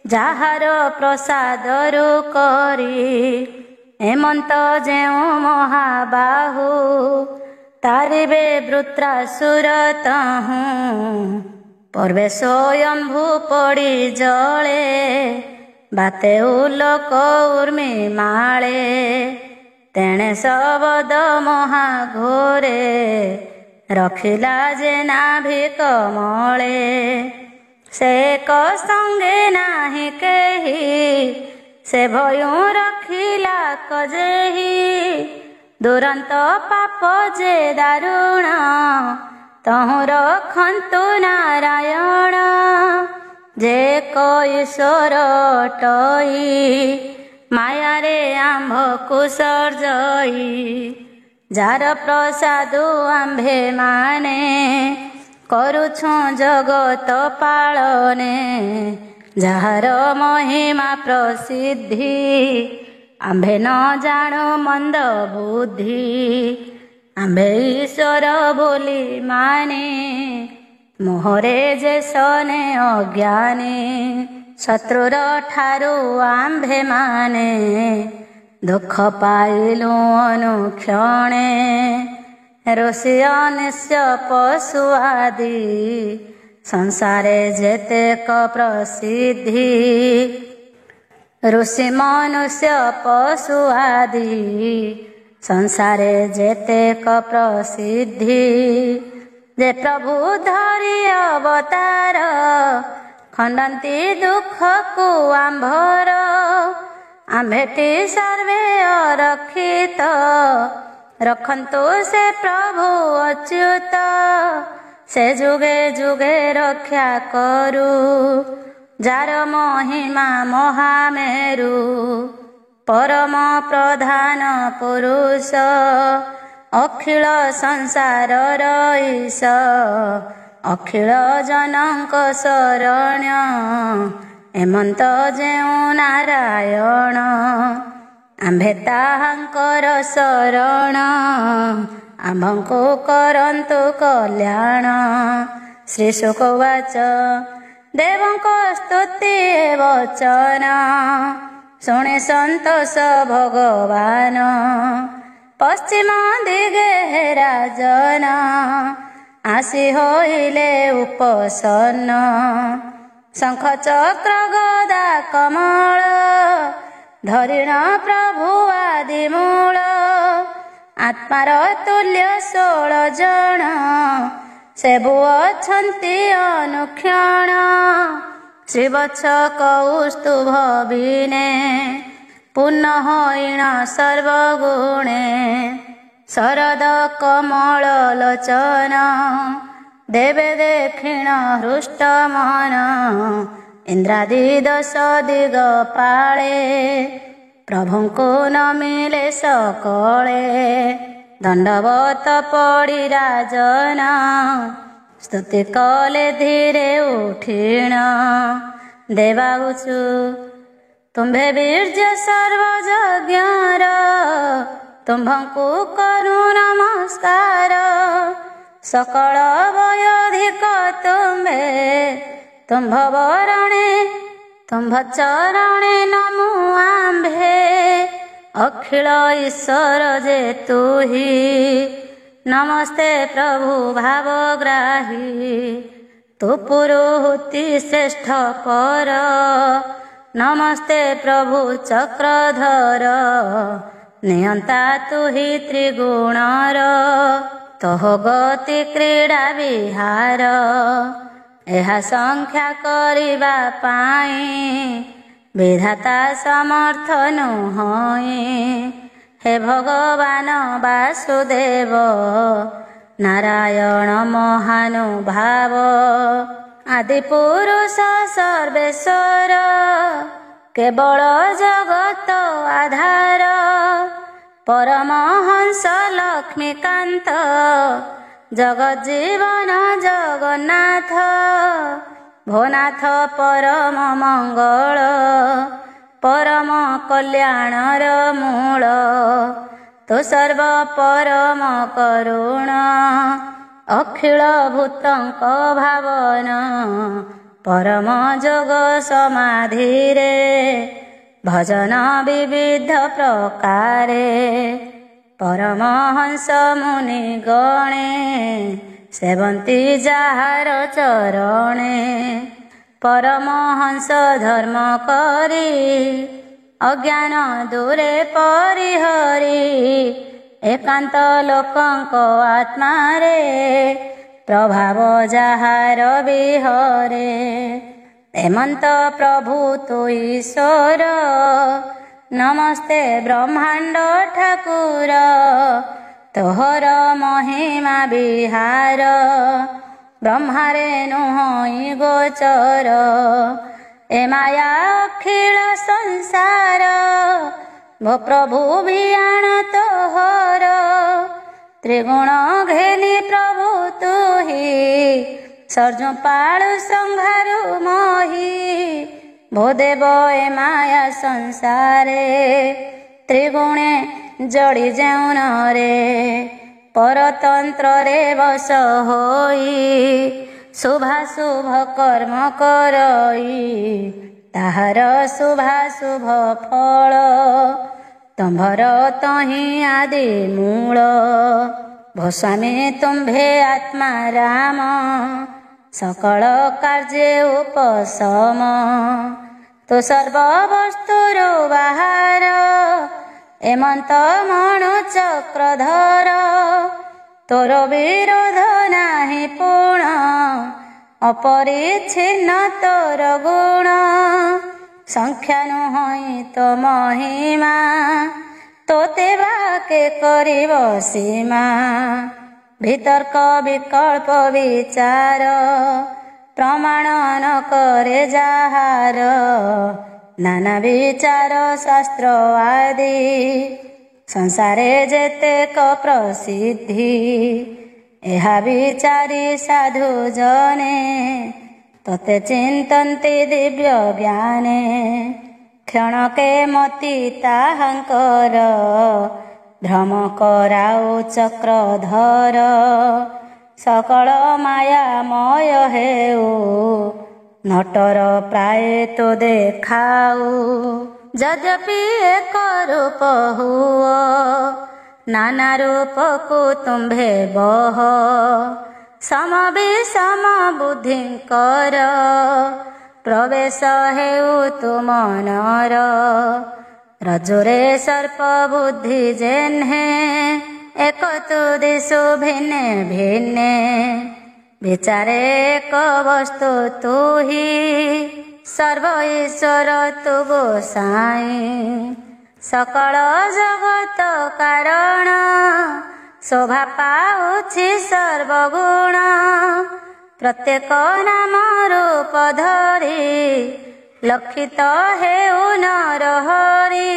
ଯାହାର ପ୍ରସାଦରୁ କରି। ହେମନ୍ତ ଯେଉଁ ମହାବାହୁ, ତାରିବେ ବୃତ୍ରାସୁର ତହୁଁ। ପର୍ବେ ସ୍ୱୟମ୍ଭୁ ପଡ଼ି ଜଳେ, ବାତେ ଉଲୋକ ଉର୍ମି ମାଳେ। ତେଣେ ଶବଦ ମହାଘୋରେ, ରଖିଲା ଯେ ନାଭି କମଳେ। ସେ ଏକ ସଙ୍ଗେ ନାହିଁ କେହି, ସେ ଭୟୁ ରଖିଲା କଜେହି। ଦୁରନ୍ତ ପାପ ଯେ ଦାରୁଣ, ତହୁଁ ରଖନ୍ତୁ ନାରାୟଣ। ଯେ କ ଈଶ୍ୱର ଅଟଇ, ମାୟାରେ ଆମ୍ଭକୁ ସର୍ଜଇ। ଯାର ପ୍ରସାଦୁ ଆମ୍ଭେ ମାନେ, କରୁଛୁଁ ଜଗତ ପାଳନେ। ଯାହାର ମହିମା ପ୍ରସିଦ୍ଧି, ଆମ୍ଭେ ନ ଜାଣୁ ମନ୍ଦ ବୁଦ୍ଧି। ଆମ୍ଭେ ଈଶ୍ୱର ବୋଲି ମାନେ, ମୋହରେ ଯେ ସନେ ଅଜ୍ଞାନୀ। ଶତ୍ରୁର ଠାରୁ ଆମ୍ଭେ ମାନେ, ଦୁଃଖ ପାଇଲୁ ଅନୁକ୍ଷଣେ। ଋଷି ଅନିଶ୍ୟ ପଶୁ ଆଦି, ସଂସାରେ ଯେତେକ ପ୍ରସିଦ୍ଧି। ଋଷି ମନୁଷ୍ୟ ପଶୁ ଆଦି, ସଂସାରେ ଯେତେକ ପ୍ରସିଦ୍ଧି। ଯେ ପ୍ରଭୁ ଧରି ଅବତାର, ଖଣ୍ଡନ୍ତି ଦୁଃଖକୁ ଆମ୍ଭର। ଆମ୍ଭେଟି ସର୍ବେ ଅରକ୍ଷିତ, ରଖନ୍ତୁ ସେ ପ୍ରଭୁ ଅଚ୍ୟୁତ। ସେ ଯୁଗେ ଯୁଗେ ରକ୍ଷା କରୁ, ଯାର ମହିମା ମହାମେରୁ। ପରମ ପ୍ରଧାନ ପୁରୁଷ, ଅଖିଳ ସଂସାରର ଈଶ। ଅଖିଳ ଜନଙ୍କ ଶରଣ୍ୟ, ଏମନ୍ତ ଯେଉଁ ନାରାୟଣ। ଆମ୍ଭେ ତାହାଙ୍କର ଶରଣ, ଆମ୍ଭଙ୍କୁ କରନ୍ତୁ କଲ୍ୟାଣ। ଶ୍ରୀ ଶୁକ ଉବାଚ ଦେବଙ୍କ ସ୍ତୁତି ବଚନ, ଶୁଣି ସନ୍ତୋଷ ଭଗବାନ। ପଶ୍ଚିମ ଦିଗେ ହେ ରାଜନ, ଆସି ହୋଇଲେ ଉପସନ୍ନ। ଶଙ୍ଖ ଚକ୍ର ଗଦା କମଳ, ଧରିଣ ପ୍ରଭୁ ଆଦି ମୂଳ। ଆତ୍ମାର ତୁଲ୍ୟ 16 ଜଣ, ସେବୁ ଅଛନ୍ତି ଅନୁକ୍ଷଣ। ଶ୍ରୀବତ୍ସ କୌସ୍ତୁଭ ବିନେ, ପୂର୍ଣ୍ଣ ହୋଇଣ ସର୍ବଗୁଣେ। ଶରଦ କମଳ ଲୋଚନ, ଦେବେ ଦେଖିଣ ହୃଷ୍ଟ ମନ। ଇନ୍ଦ୍ରାଦି 10 ଦିଗ ପାଳେ, ପ୍ରଭୁଙ୍କୁ ନ ମିଳେ ସକଳେ। ଦଣ୍ଡବତ ପଡ଼ି ରାଜନ, ସ୍ତୁତି କଲେ ଧୀରେ ଉଠିଣ। ଦେବାଉଛୁ ତୁମ୍ଭେ ବୀର୍ଯ୍ୟ ସର୍ବଯଜ୍ଞର, ତୁମ୍ଭଙ୍କୁ କରୁ ନମସ୍କାର। ସକଳ ବୟୋଧିକ ତୁମ୍ଭେ, ତୁମ୍ଭ ବରଣେ ତୁମ୍ଭ ଚରଣେ ନମୁ ଆମ୍ଭେ। ଅଖିଳ ଈଶ୍ୱର ଯେ ତୁହି, ନମସ୍ତେ ପ୍ରଭୁ ଭାବଗ୍ରାହୀ। ତୁ ପୁରୁହୁତି ଶ୍ରେଷ୍ଠ ପର, ନମସ୍ତେ ପ୍ରଭୁ ଚକ୍ରଧର। ନିୟନ୍ତା ତୁହି ତ୍ରିଗୁଣର, ତୋହ ଗତି କ୍ରୀଡ଼ା ବିହାର। ଏହା ସଂଖ୍ୟା କରିବା ପାଇଁ, ବିଧାତା ସମର୍ଥ ନୁହଁ। ହେ ଭଗବାନ ବାସୁଦେବ, ନାରାୟଣ ମହାନୁଭାବ। ଆଦି ପୁରୁଷ ସର୍ବେଶ୍ୱର, କେବଳ ଜଗତ ଆଧାର। ପରମହଂସ ଲକ୍ଷ୍ମୀକାନ୍ତ, ଜଗଜ୍ଜୀବନ ଜଗନ୍ନାଥ। ଭୋନାଥ ପରମ ମଙ୍ଗଳ, ପରମ କଲ୍ୟାଣର ମୂଳ। ତୁ ସର୍ବ ପରମ କରୁଣ, ଅଖିଳ ଭୂତଙ୍କ ଭାବନ। ପରମ ଯୋଗ ସମାଧିରେ, ଭଜନ ବିବିଧ ପ୍ରକାରେ। ପରମହଂସ ମୁନି ଗଣେ, ସେବନ୍ତି ଯାହାର ଚରଣେ। ପରମହଂସ ଧର୍ମ କରି, ଅଜ୍ଞାନ ଦୂରେ ପରିହରି। ଏକାନ୍ତ ଲୋକଙ୍କ ଆତ୍ମାରେ, ପ୍ରଭାବ ଯାହାର ବିହରେ। ହେମନ୍ତ ପ୍ରଭୁ ତୁ ଈଶ୍ୱର, ନମସ୍ତେ ବ୍ରହ୍ମାଣ୍ଡ ଠାକୁର। ତୋହର ମହିମା ବିହାର, ବ୍ରହ୍ମାରେ ନୁହଁ ଗୋଚର। ଏ ମାୟା ଅଖିଳ ସଂସାର, ଭୋ ପ୍ରଭୁ ଭିଆଣ ତୋହର। ତ୍ରିଗୁଣ ଘେନି ପ୍ରଭୁ ତୁହି, ସର୍ଜୁ ପାଳୁ ସଂହାରୁ ମହି। ଭୋ ଦେବ ଏ ମାୟା ସଂସାରେ, ତ୍ରିଗୁଣେ ଜଡ଼ି ଯେଉଁନରେ। ପରତନ୍ତ୍ରରେ ବଶ ହୋଇ, ଶୁଭାଶୁଭ କର୍ମ କରଇ। ତାହାର ଶୁଭାଶୁଭ ଫଳ, ତମ୍ଭର ତହିଁ ଆଦି ମୂଳ। ଭୋ ସ୍ୱାମୀ ତୁମ୍ଭେ ଆତ୍ମା ରାମ, ସକଳ କାର୍ଯ୍ୟ ଉପଶମ। ତୁ ସର୍ବବସ୍ତୁରୁ ବାହାର, ହେମନ୍ତ ମଣୁ ଚକ୍ରଧର। ତୋର ବିରୋଧ ନାହିଁ ପୁଣ, ଅପରିଚ୍ଛିନ୍ନ ତୋର ଗୁଣ। ସଂଖ୍ୟା ନୁହଁ ତୋ ମହିମା, ତୋତେ ବାକେ କରିବ ସୀମା। ବିତର୍କ ବିକଳ୍ପ ବିଚାର, ପ୍ରମାଣ ନ କରେ ଯାହାର। ନାନା ବିଚାର ଶାସ୍ତ୍ର ଆଦି, ସଂସାରେ ଯେତେକ ପ୍ରସିଦ୍ଧି। ଏହା ବିଚାରି ସାଧୁ ଜନେ, ତତେ ଚିନ୍ତନ୍ତି ଦିବ୍ୟ ଜ୍ଞାନେ। କ୍ଷଣକେ ମତି ତାହାଙ୍କର, ଭ୍ରମ କରାଉ ଚକ୍ରଧର। ସକଳ ମାୟାମୟ ହେଉ, ନଟର ପ୍ରାୟ ତୁ ଦେଖାଉ। ଯଦ୍ୟପି ଏକ ରୂପ ହୁଅ, ନାନା ରୂପକୁ ତୁମ୍ଭେ ବହ। ସମ ବିଷମ ବୁଦ୍ଧିଙ୍କର, ପ୍ରବେଶ ହେଉ ତୁ ମନର। ରଜ୍ଜୁରେ ସର୍ପ ବୁଦ୍ଧି ଯେହ୍ନେ, ଏକ ତୁ ଦିଶୁ ଭିନ୍ନେ ଭିନ୍ନେ। ବିଚାରେ ଏକ ବସ୍ତୁ ତୁହି, ସର୍ବ ଈଶ୍ୱର ତୁ ଗୋସାଇଁ। ସକଳ ଜଗତ କାରଣ, ଶୋଭା ପାଉଛି ସର୍ବଗୁଣ। ପ୍ରତ୍ୟେକ ନାମ ରୂପ ଧରି, ଲକ୍ଷିତ ହେଉ ନରହରି।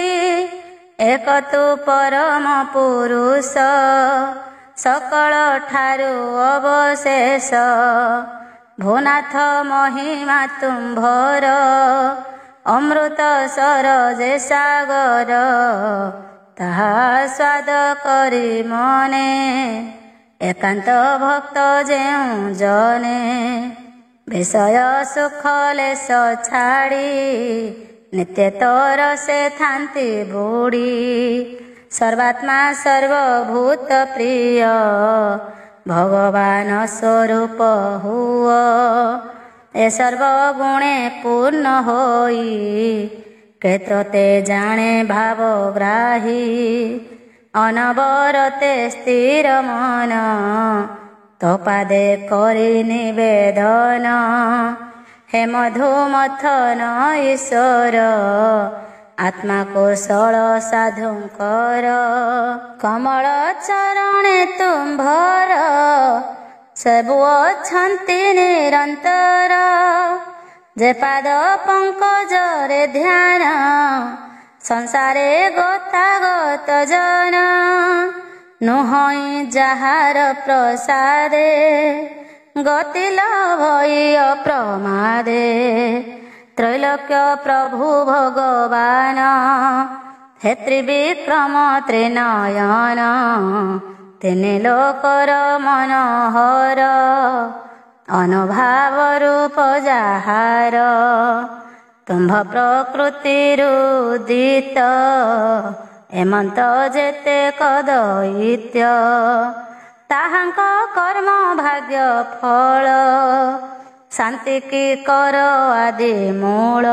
ଏକ ତୁ ପରମ ପୁରୁଷ, ସକଳ ଠାରୁ ଅବଶେଷ। ଭୂନାଥ ମହିମା ତୁମ୍ଭର, ଅମୃତ ସରୋଜେ ସାଗର। ତାହା ସ୍ୱାଦ କରି ମନେ, ଏକାନ୍ତ ଭକ୍ତ ଯେଉଁ ଜନେ। ବିଷୟ ସୁଖ ଲେଶ ଛାଡ଼ି, ନିତ୍ୟ ତୋର ସେ ଥାନ୍ତି ବୁଡ଼ି। ସର୍ବାତ୍ମା ସର୍ବଭୂତ ପ୍ରିୟ, ଭଗବାନ ସ୍ୱରୂପ ହୁଅ। ଏ ସର୍ବଗୁଣେ ପୂର୍ଣ୍ଣ ହୋଇ, କ୍ଷେତ୍ରତେ ଜାଣେ ଭାବଗ୍ରାହୀ। ଅନବରତେ ସ୍ଥିର ମନ, ତୋ ପାଦେ କରି ନିବେଦନ। ହେ ମଧୁମଥନ ଈଶ୍ୱର, ଆତ୍ମା କୋଶଳ ସାଧୁଙ୍କର। କମଳ ଚରଣେ ତୁମ୍ଭର, ସବୁ ଅଛନ୍ତି ନିରନ୍ତର। ଯେ ପାଦ ପଙ୍କଜରେ ଧ୍ୟାନ, ସଂସାରେ ଗତାଗତ ଜନ। ନୁହଁ ଯାହାର ପ୍ରସାଦେ, ଗତି ଲଭଇ ଅପ୍ରମାଦେ। ତ୍ରୈଲୋକ୍ୟ ପ୍ରଭୁ ଭଗବାନ, ହେ ତ୍ରିବିକ୍ରମ ତ୍ରିନୟନ। ତିନି ଲୋକର ମନୋହର, ଅନୁଭାବ ରୂପ ଯାହାର। ତୁମ୍ଭ ପ୍ରକୃତିରୁ ଉଦିତ, ହେମନ୍ତ ଯେତେକ ଦୈତ୍ୟ। ତାହାଙ୍କ କର୍ମ ଭାଗ୍ୟ ଫଳ, ଶାନ୍ତି କି କର ଆଦି ମୂଳ।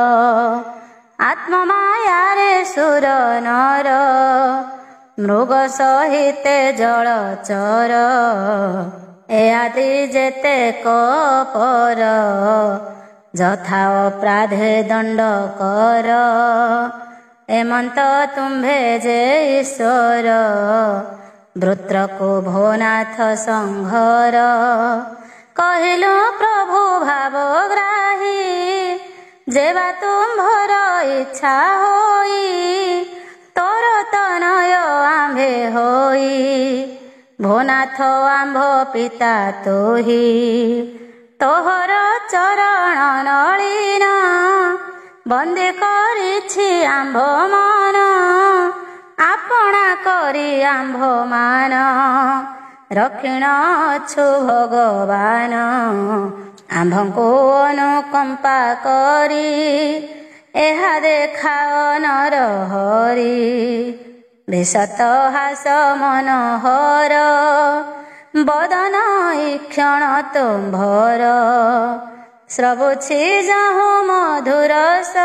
ଆତ୍ମମାୟାରେ ସୁର ନର, ମୃଗ ସହିତେ ଜଳଚର। ଏ ଆଦି ଯେତେକ ପର ଯଥା ଅପରାଧେ ଦଣ୍ଡ କର। ଏମନ୍ତ ତୁମ୍ଭେ ଯେ ଈଶ୍ୱର ବୃତ୍ରକୁ ଭୋନାଥ ସଂଘର। କହିଲୁ ପ୍ରଭୁ ଭାବଗ୍ରାହୀ ଯେବା ତୁମ୍ଭର ଇଚ୍ଛା ହୋଇ। ତୋର ତନୟ ଆମ୍ଭେ ହୋଇ ଭୋନାଥ ଆମ୍ଭ ପିତା ତୋହି। ତୋହର ଚରଣ ନଳିନ ବନ୍ଦୀ କରିଛି ଆମ୍ଭ ମନ। ଆପଣା କରି ଆମ୍ଭ ମାନ ରକ୍ଷିଣ ଅଛୁ ଭଗବାନ। ଆମ୍ଭଙ୍କୁ ଅନୁକମ୍ପା କରି ଏହା ଦେଖାଅ ନର ହରି। ବିଶତ ହାସ ମନୋହର ବଦନ ଇକ୍ଷଣ ତୁମ୍ଭର। ସ୍ରବୁଛି ଯହୁଁ ମଧୁରସ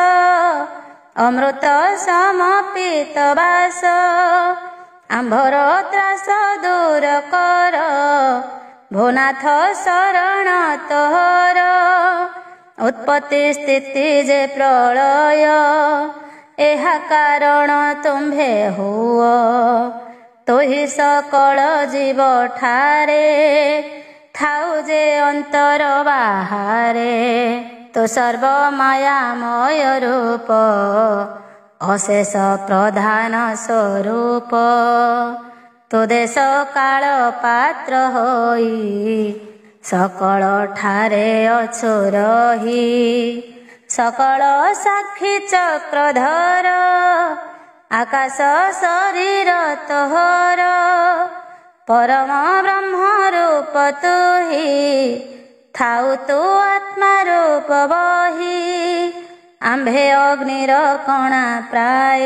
ଅମୃତ ସମପିତ ବାସ। ଆମ୍ଭର ତ୍ରାସ ଦୂର କର ଭୋନାଥ ଶରଣ ତୋହର। ଉତ୍ପତ୍ତି ସ୍ଥିତି ଯେ ପ୍ରଳୟ ଏହା କାରଣ ତୁମ୍ଭେ ହୁଅ। ତୋହି ସକଳ ଜୀବ ଠାରେ ଥାଉ ଯେ ଅନ୍ତର ବାହାରେ। ତୁ ସର୍ବମାୟାମୟ ରୂପ ଅଶେଷ ପ୍ରଧାନ ସ୍ୱରୂପ। ତୁ ଦେଶ କାଳ ପାତ୍ର ହୋଇ ସକଳ ଠାରେ ଅଛୁ ରହି। ସକଳ ସାକ୍ଷୀ ଚକ୍ରଧର ଆକାଶ ଶରୀର ତୋହର। ପରମ ବ୍ରହ୍ମ ରୂପ ତୁହି ଥାଉ ତୁ ଆତ୍ମା ରୂପ ବହି। ଆମ୍ଭେ ଅଗ୍ନିର କଣା ପ୍ରାୟ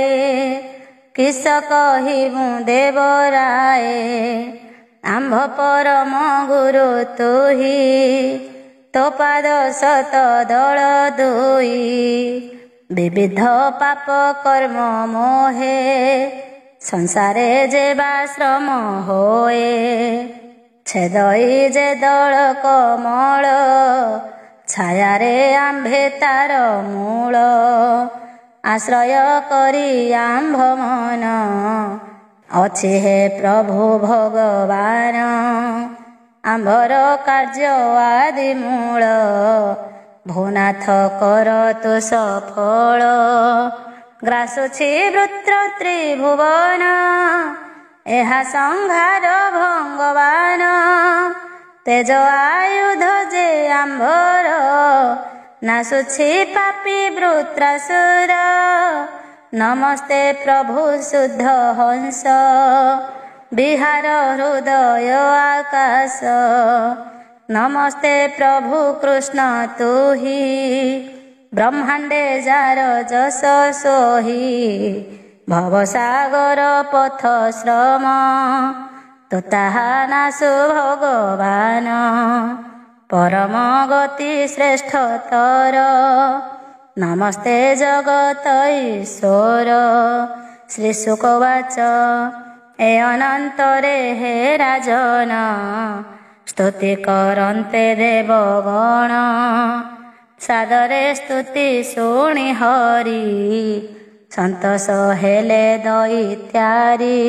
କିସ କହିବୁ ଦେବରାଏ। ଆମ୍ଭ ପରମ ଗୁରୁ ତୁହି ତୋ ପାଦ ଶତ ଦଳ ଦୁଇ। ବିବିଧ ପାପ କର୍ମ ମୋହେ ସଂସାରେ ଯେବା ଶ୍ରମ ହୋଏ। ଛେଦଇ ଯେ ଦଳ କମଳ ଛାୟାରେ ଆମ୍ଭେ ତାର ମୂଳ। ଆଶ୍ରୟ କରି ଆମ୍ଭ ମନ ଅଛି ହେ ପ୍ରଭୁ ଭଗବାନ। ଆମ୍ଭର କାର୍ଯ୍ୟ ଆଦି ମୂଳ ଭୋନାଥ କର ତୁ ସଫଳ। ଗ୍ରାସୁଛି ବୃତ୍ର ତ୍ରିଭୁବନ ଏହା ସଂହାର ଭଙ୍ଗବାନ। ତେଜ ଆୟୁଧ ଯେ ଆମ୍ଭର ନାସୁଛି ପାପୀ ବୃତ୍ରାସୁର। ନମସ୍ତେ ପ୍ରଭୁ ଶୁଦ୍ଧ ହଂସ ବିହାର ହୃଦୟ ଆକାଶ। ନମସ୍ତେ ପ୍ରଭୁ କୃଷ୍ଣ ତୁହି ବ୍ରହ୍ମାଣ୍ଡେ ଯାର ଯଶ ସୋହି। ଭବସାଗର ପଥ ଶ୍ରମ ତୁ ତାହା ନାସୁ ଭଗବାନ। ପରମ ଗତି ଶ୍ରେଷ୍ଠତର ନମସ୍ତେ ଜଗତ ଈଶ୍ୱର। ଶ୍ରୀ ଶୁକବାଚ ଏ ଅନନ୍ତରେ ହେ ରାଜନ ସ୍ତୁତି କରନ୍ତେ ଦେବଗଣ। ସାଦରେ ସ୍ତୁତି ଶୁଣି ହରି ସନ୍ତୋଷ ହେଲେ ଦଇତ୍ୟାରି।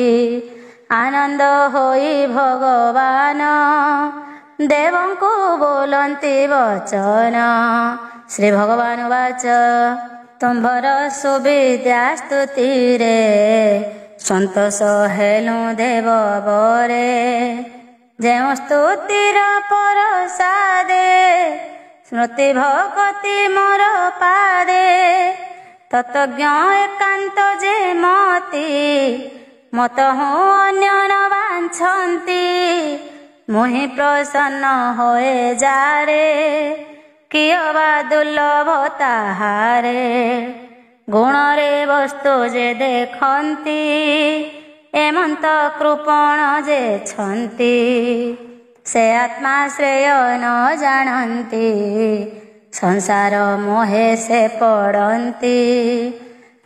ଆନନ୍ଦ ହୋଇ ଭଗବାନ ଦେବଙ୍କୁ ବୋଲନ୍ତି ବଚନ। ଶ୍ରୀ ଭଗବାନ ବାଚ ତୁମ୍ଭର ସୁବିଦ୍ୟା ସ୍ତୁତିରେ ସନ୍ତୋଷ ହେଲୁ ଦେବ ବରେ। ଯେଉଁ ସ୍ତୁତିର ପରସାଦେ ସ୍ମୃତି ଭଗତି ମୋର ପାଦେ। ତତ୍ତ୍ୱଜ୍ଞ ଏକାନ୍ତ ଯେ ମତି ମତ ହୁଁ ଅନ୍ୟ ନ ବାଞ୍ଛନ୍ତି। ମୁହିଁ ପ୍ରସନ୍ନ ହୋଏ ଯାରେ କିୟ ବା ଦୁର୍ଲଭ ତାହାରେ। ଗୁଣରେ ବସ୍ତୁ ଯେ ଦେଖନ୍ତି ଏମନ୍ତ କୃପଣ ଯେ ଛନ୍ତି। ସେ ଆତ୍ମା ଶ୍ରେୟ ନ ଜାଣନ୍ତି ସଂସାର ମୋହେ ସେ ପଡ଼ନ୍ତି।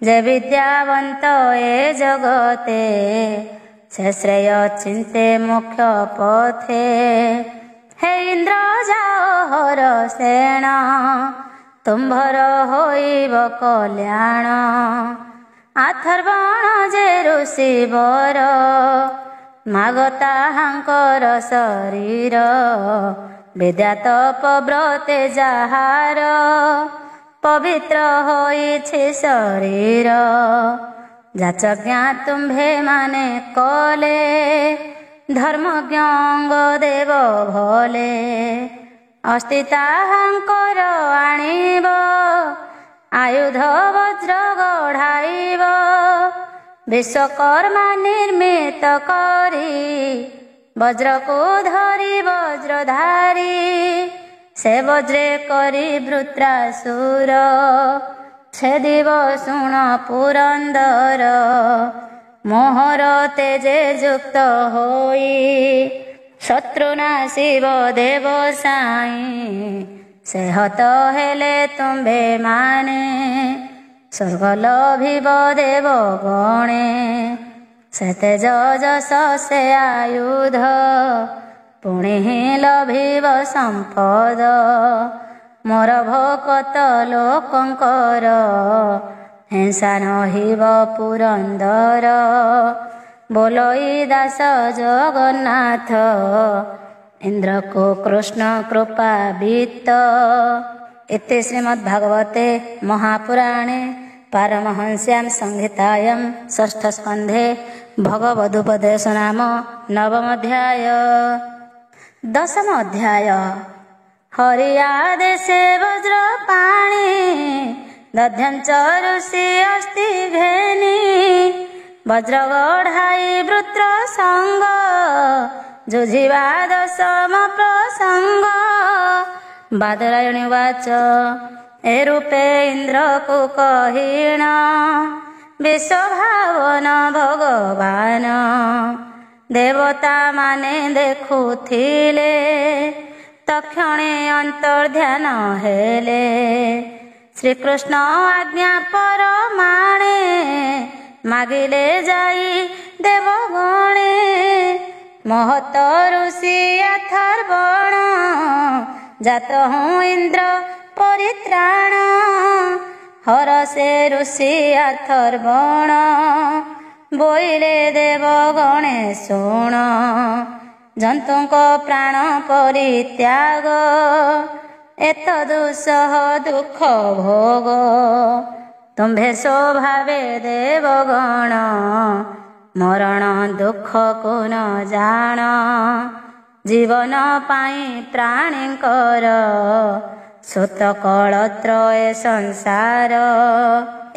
ଯେ ବିଦ୍ୟାବନ୍ତ ଏ ଜଗତେ ସେ ଶ୍ରେୟ ଚିନ୍ତେ ମୁଖ୍ୟ ପଥେ। हे इंद्र जाओ हर सेण तुम्भर होइब कल्याण आथर्वण जे ऋषि वर मागताहांकर शरीर विद्या तप व्रते जाहार पवित्र होइछे शरीर जाचज्ञा तुम्भे माने कले धर्मज्ञ अंग देव भले अस्तिताहांकर आनिब आयुध वज्र गढ़ाइब विश्वकर्मा निर्मित करी वज्र को धरी वज्रधारी से वज्रे करी वृत्रासुर छेदिव शुण पुरंदर मोहर तेजे युक्त होई शत्रुनाशिव देव साई से हत हेले तुम्भे माने स्वर्ग लभिब देव गणे से तेज जस से आयुध पुणे लभिब संपद मोर भकत लोकंकर हिंसा नहिब पुरंदर बोलोई दास जगन्नाथ इंद्र को कृष्ण कृपा वित्त। इति श्रीमद्भागवते महापुराणे पारमहंस्यां संहितायां षष्ठस्कन्धे भगवदुपदेश नाम नवमोऽध्याय। दशमोऽध्याय हरियादेशे वज्रपाणि दध्यं च ऋषि अस्ति घेनि वज्रगढ़ाई वृत्र संग जुझिवा दशम प्रसंग। बादरायणी उवाच ए रूपे इंद्र को कहिण विश्वभावन भगवान देवता माने देखुथिले तक्षणे अंतर्ध्यान हेले श्रीकृष्ण आज्ञा परमाणे मागिले जाई देवगणे महत ऋषि अथर्वण जात हूँ इंद्र परित्राण हरसे ऋषि अथर्वण बोइले देवगणे शुण जंतुक प्राण परित्याग एतदुसह दुख भोग तुम्भे स्वभावे देवगण मरण दुख को न जान जीवन पाई प्राणींकर सुत कलत्रय संसार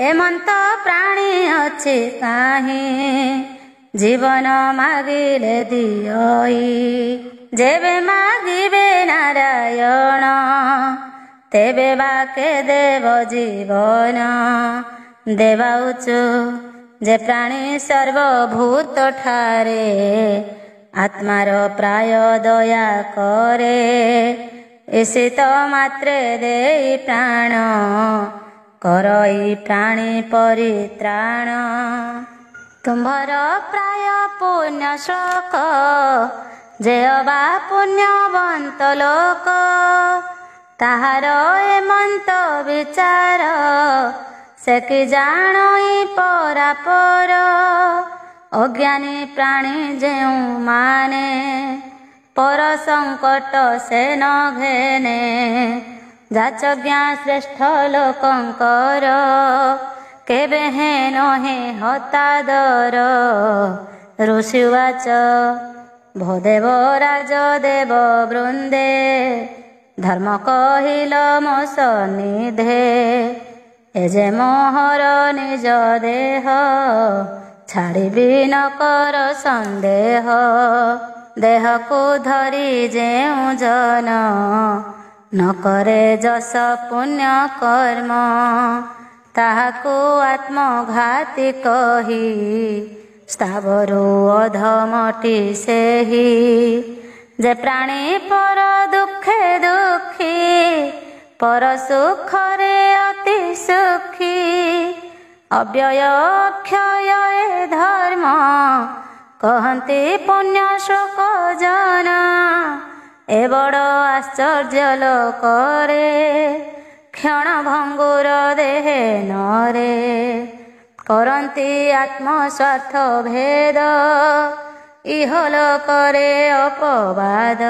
एमंत प्राणी अछि काहीं जीवन मागिले दियई जेबे मागिबे नारायण तेबे बाके देव जीवन देवाउचु जे प्राणी सर्वभूत ठारे आत्मार प्राय दया करे ईशित मात्रे देई प्राण करई प्राणी परित्राण। तुम्भर प्राय पुण्य श्लोक जे अबा पुण्यवंत लोक ताहार एमंत विचार से कि जानई परापर अज्ञानी प्राणी जेउ माने पर संकट से न घेने जाचज्ञा श्रेष्ठ लोकंकर केबे हे नहे हतादर। ऋषिवाच भोदेव राजदेव वृंदे धर्म कहिल मो सन्निधे एजे मोहर निज देह छाड़िबी न कर संदेह देह को धरी जेउ जन न करे जस पुण्य कर्म ताहाको आत्मघाती कही स्थावरु अधमटी सेही जे प्राणी पर दुखे दुखी पर सुखरे अति सुखी अव्यय अक्षय ए धर्म कहन्ति पुण्य श्लोक जन ଏ ବଡ଼ ଆଶ୍ଚର୍ଯ୍ୟ ଲୋକରେ କ୍ଷଣ ଭଙ୍ଗୁର ଦେହେ ନରେ କରନ୍ତି ଆତ୍ମସ୍ୱାର୍ଥ ଭେଦ ଇହଲୋକରେ ଅପବାଦ।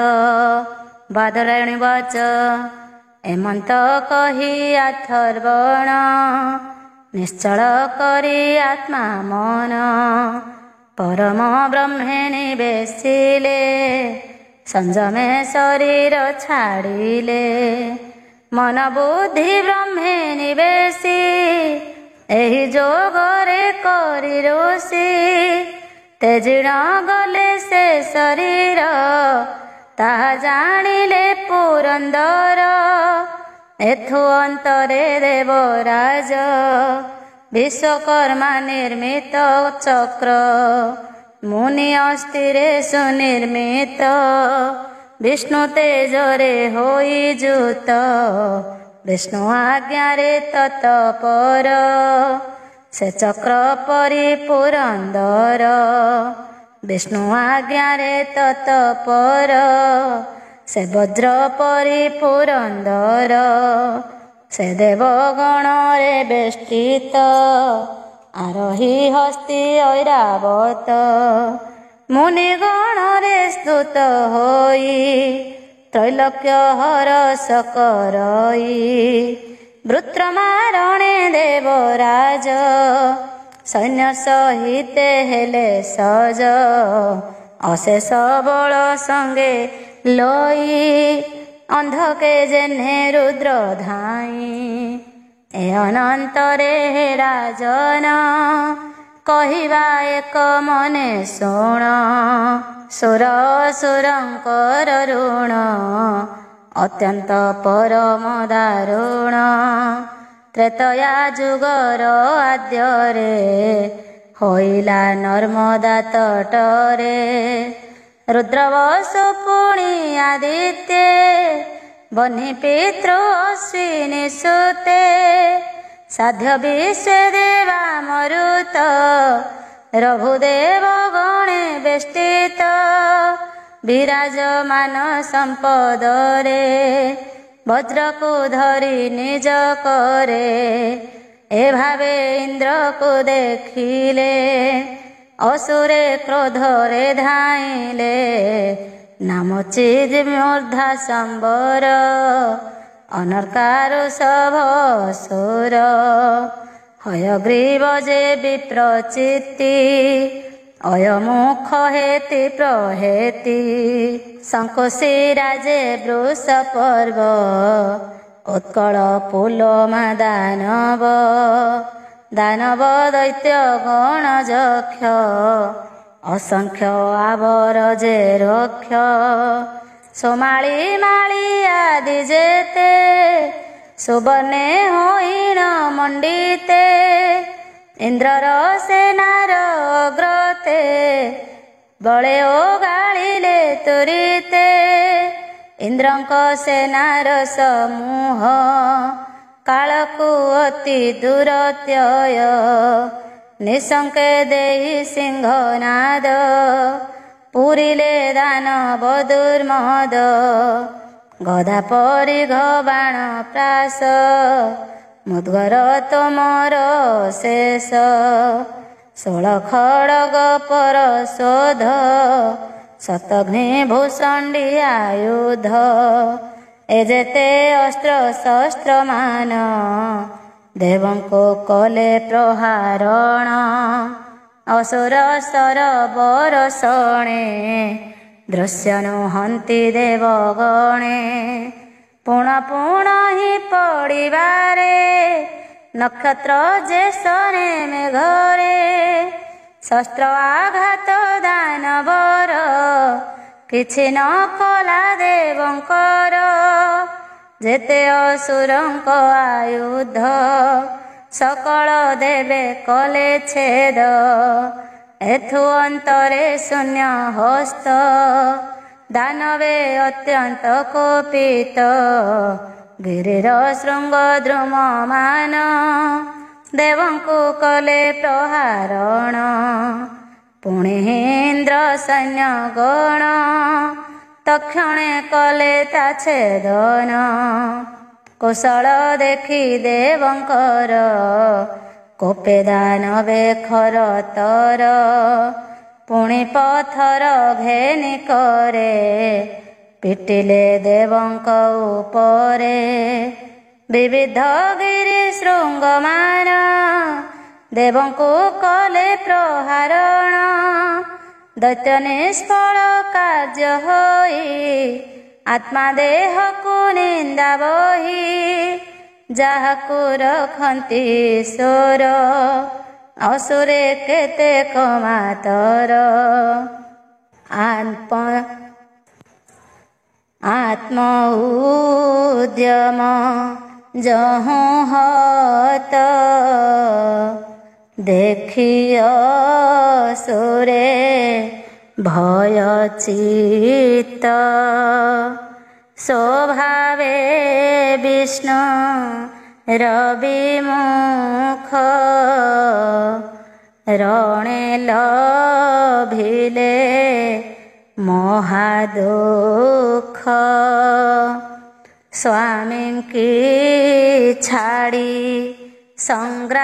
ବାଦରାୟଣୀ ବାଚ ଏମନ୍ତ କହି ଆଥର୍ବଣ ନିଶ୍ଚଳ କରି ଆତ୍ମା ମନ ପରମ ବ୍ରହ୍ମେ ନିବେଶିଲେ ସଂଯମେ ଶରୀର ଛାଡ଼ିଲେ। ମନ ବୁଦ୍ଧି ବ୍ରହ୍ମେ ନିବେଶି ଏହି ଯୋଗରେ କରି ଋଷି ତେଜିଣ ଗଲେ ସେ ଶରୀର ତାହା ଜାଣିଲେ ପୁରନ୍ଦର। ଏଥୁ ଅନ୍ତରେ ଦେବରାଜ ବିଶ୍ୱକର୍ମା ନିର୍ମିତ ଚକ୍ର ମୁନି ଅସ୍ଥିରେ ସୁନିର୍ମିତ ବିଷ୍ଣୁ ତେଜରେ ହୋଇ ଯୁତ ବିଷ୍ଣୁ ଆଜ୍ଞାରେ ତତ୍ପର ସେ ଚକ୍ର ପରି ପୁରନ୍ଦର ବିଷ୍ଣୁ ଆଜ୍ଞାରେ ତତ୍ପର ସେ ବଜ୍ର ପରି ପୁରନ୍ଦର ସେ ଦେବଗଣରେ ବେଷ୍ଟିତ ଆରୋହୀ ହସ୍ତି ଐରାବତ ମୁନିଗଣରେ ସ୍ତୁତ ହୋଇ ତ୍ରୈଲୋକ୍ୟ ହରସ କରଇ ବୃତ୍ରମାରଣେ ଦେବରାଜ ସୈନ୍ୟ ସହିତେ ହେଲେ ସଜ ଅଶେଷ ବଳ ସଙ୍ଗେ ଲଇ ଅନ୍ଧକେ ଯେହ୍ନେ ରୁଦ୍ର ଧାଇଁ ଏ ଅନନ୍ତରେ ହେ ରାଜନ କହିବା ଏକ ମନେ ଶୁଣ ସୁର ସୁରଙ୍କର ଋଣ ଅତ୍ୟନ୍ତ ପରମ ଦାରୁଣ ତ୍ରେତୟା ଯୁଗର ଆଦ୍ୟରେ ହୋଇଲା ନର୍ମଦା ତଟରେ ରୁଦ୍ରବସୁ ପୁଣି ଆଦିତ୍ୟ ବହ୍ନି ପିତୃ ଅଶ୍ୱିନୀ ସୁତେ ସାଧ୍ୟ ବିଶ୍ୱେ ଦେବା ମରୁତ ରଘୁଦେବ ଗଣେ ବେଷ୍ଟିତ ବିରାଜମାନ ସମ୍ପଦରେ ବଜ୍ରକୁ ଧରି ନିଜ କରେ ଏ ଭାବେ ଇନ୍ଦ୍ରକୁ ଦେଖିଲେ ଅସୁରେ କ୍ରୋଧରେ ଧାଇଁଲେ ନାମଚିଦ୍ ମୂର୍ଧା ସମ୍ବର ଅନର୍କାରୁ ସଭସୁର ହୟଗ୍ରୀବ ଯେ ବିପ୍ରଚିତ୍ତି ଅୟମୁଖ ହେତି ପ୍ରହେତି ଶଙ୍କୁଶି ରାଜେ ବୃଷ ପର୍ବ ଉତ୍କଳ ପୁଲୋମା ଦାନବ ଦାନବ ଦୈତ୍ୟ ଗଣ ଯକ୍ଷ ଅସଂଖ୍ୟ ଆବର ଯେ ରକ୍ଷ ସୋମାଳି ମାଳି ଆଦି ଯେତେ ସୁବର୍ଣ୍ଣେ ହୋଇଣ ମଣ୍ଡିତେ ଇନ୍ଦ୍ରର ସେନାର ଅଗ୍ରତେ ବଳେ ଓ ଗାଳିଲେ ତୁରିତେ ଇନ୍ଦ୍ରଙ୍କ ସେନାର ସମୂହ କାଳକୁ ଅତି ଦୂରତ୍ୟୟ ନିଶଙ୍କେ ଦେଇ ସିଂହନାଦ ପୁରିଲେ ଦାନବ ଦୁର୍ମଦ ଗଦା ପରି ଘବାଣ ପ୍ରାସ ମୁଦ୍ଗର ତମର ଶେଷ 16 ଖଡ଼ଗ ପର ଶୋଧ ଶତଘ୍ନି ଭୂଷଣ୍ଡି ଆୟୁଧ ଏ ଯେତେ ଅସ୍ତ୍ର ଶସ୍ତ୍ର ମାନ ଦେବଙ୍କୁ କଲେ ପ୍ରହାରଣ ଅସୁର ସରବର ଶଣେ ଦୃଶ୍ୟ ନୁହନ୍ତି ଦେବଗଣେ ପୁଣ ପୁଣ ହିଁ ପଡ଼ିବାରେ ନକ୍ଷତ୍ର ଯେ ସରେ ମେଘରେ ଶସ୍ତ୍ର ଆଘାତ ଦାନବର କିଛି ନ କଲା ଦେବଙ୍କର ଯେତେ ଅସୁରଙ୍କ ଆୟୁଧ ସକଳ ଦେବେ କଲେ ଛେଦ ଏଥୁ ଅନ୍ତରେ ଶୂନ୍ୟ ହସ୍ତ ଦାନବେ ଅତ୍ୟନ୍ତ କୋପିତ ଗିରିର ଶୃଙ୍ଗ ଦ୍ରୁମମାନ ଦେବଙ୍କୁ କଲେ ପ୍ରହାରଣ ପୁଣି ଇନ୍ଦ୍ର ସୈନ୍ୟ ଗଣ ତକ୍ଷଣେ କଲେ ତା ଛେଦନ। କୌଶଳ ଦେଖି ଦେବଙ୍କର କୋପେ ଦାନବେ ଖରତର। ପୁଣି ପଥର ଘେନି କରେ ପିଟିଲେ ଦେବଙ୍କ ଉପରେ। ବିବିଧ ଗିରି ଶୃଙ୍ଗମାନ ଦେବଙ୍କୁ କଲେ ପ୍ରହାରଣ। ଦୈତ୍ୟ ନିଷ୍ଫଳ କାର୍ଯ୍ୟ ହୋଇ ଆତ୍ମା ଦେହକୁ ନିନ୍ଦା ବହି। ଯାହାକୁ ରଖନ୍ତି ଈଶ୍ୱର ଅସୁରେ କେତେ କମାତର। ଆତ୍ମ ଉଦ୍ୟମ ଯହୁଁ ହତ ଦେଖି ଅସୁରେ ଭୟ ଚିତ୍ତ। ସ୍ୱଭାବେ ବିଷ୍ଣୁ ରବିମୁଖ ରଣେ ଲଭିଲେ ମହାଦୁଃଖ। ସ୍ୱାମୀଙ୍କି ଛାଡ଼ି ସଂଗ୍ରାମରେ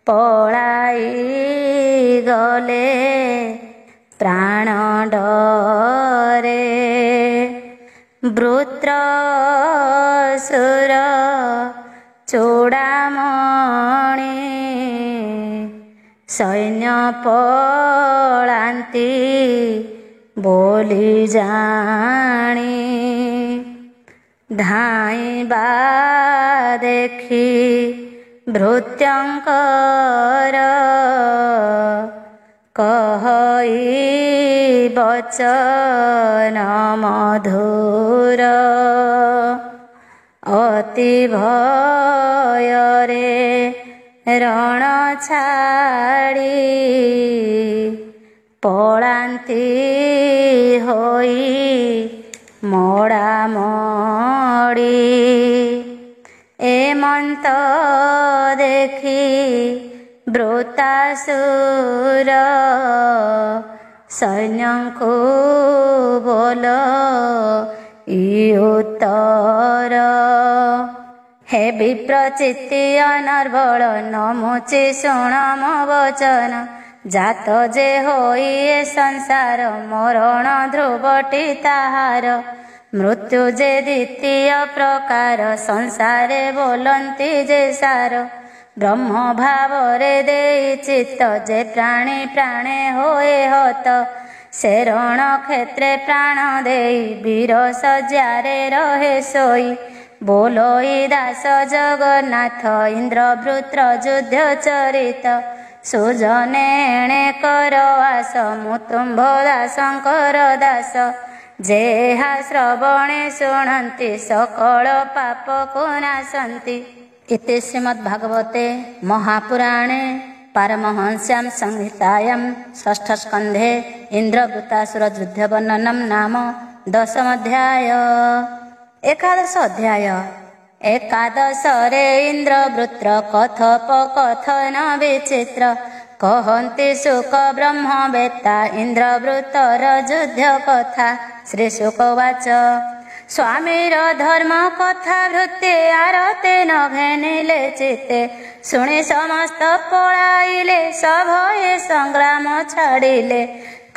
ପଳାଇ ଗଲେ ପ୍ରାଣ ଡରେ। ବୃତ୍ରାସୁର ଚୂଡ଼ାମଣି ସୈନ୍ୟ ପଳାନ୍ତି ବୋଲି ଜାଣି। ଧାଇଁବା ଦେଖି ଭୃତ୍ୟଙ୍କର କହଇ ବଚନ ମଧୁର। ଅତି ଭୟରେ ରଣ ଛାଡ଼ି ପଳାନ୍ତି ହୋଇ ମଡ଼ାମଡ଼ି। ଏମନ୍ତ ଦେଖି ବୃତ୍ରାସୁର ସୈନ୍ୟଙ୍କୁ ବୋଲ ଇ ଉତ୍ତର। ହେ ବିପ୍ରଚିତ୍ତି ଅନର୍ବଳ ନମୁଚି ଶୁଣ ମୋ ବଚନ। ଜାତ ଯେ ହୋଇ ଏ ସଂସାର ମରଣ ଧ୍ରୁବଟି ତାହାର। ମୃତ୍ୟୁ ଯେ ଦ୍ୱିତୀୟ ପ୍ରକାର ସଂସାରେ ବୋଲନ୍ତି ଯେ ସାର। ବ୍ରହ୍ମ ଭାବରେ ଦେଇ ଚିତ୍ତ ଯେ ପ୍ରାଣୀ ପ୍ରାଣେ ହୋଏ ହତ। ସେ ରଣ କ୍ଷେତ୍ରେ ପ୍ରାଣ ଦେଇ ବୀର ଶଯ୍ୟାରେ ରହେ ଶୋଇ। ବୋଲୋଇ ଦାସ ଜଗନ୍ନାଥ ଇନ୍ଦ୍ରବୃତ୍ର ଯୁଦ୍ଧ ଚରିତ। ସୁଜନେ ଏଣେ କର ଆସ ମୁଁ ତୁମ୍ଭ ଦାସଙ୍କର ଦାସ। ଯେହା ଶ୍ରବଣେ ଶୁଣନ୍ତି ସକଳ ପାପକୁ ନାଶନ୍ତି। ଇତି ଶ୍ରୀମଦ୍ଭାଗବତେ ମହାପୁରାଣେ ପାରମହଂସ୍ୟାଂ ସଂହିତାୟାଂ ଷଷ୍ଠ ସ୍କନ୍ଧେ ଇନ୍ଦ୍ରବୃତ୍ତାସୁର ଯୁଦ୍ଧ ବର୍ଣ୍ଣନମ୍ ନାମ ଦଶମଧ୍ୟାୟ। ଏକାଦଶ ଅଧ୍ୟାୟ। ଏକାଦଶରେ ଇନ୍ଦ୍ରବୃତ୍ର କଥୋପକଥନ ବିଚିତ୍ର। କହନ୍ତି ଶୁକ ବ୍ରହ୍ମବେତ୍ତା ଇନ୍ଦ୍ରବୃତ୍ତର ଯୁଦ୍ଧ କଥା। ଶ୍ରୀ ଶୁକ ଉବାଚ ସ୍ୱାମୀର ଧର୍ମ କଥା ଭୃତ୍ୟେ ଆରତେ ନ ଘେନିଲେ ଚିତ୍ତେ। ଶୁଣି ସମସ୍ତ ପଳାଇଲେ ସଭୟେ ସଂଗ୍ରାମ ଛାଡ଼ିଲେ।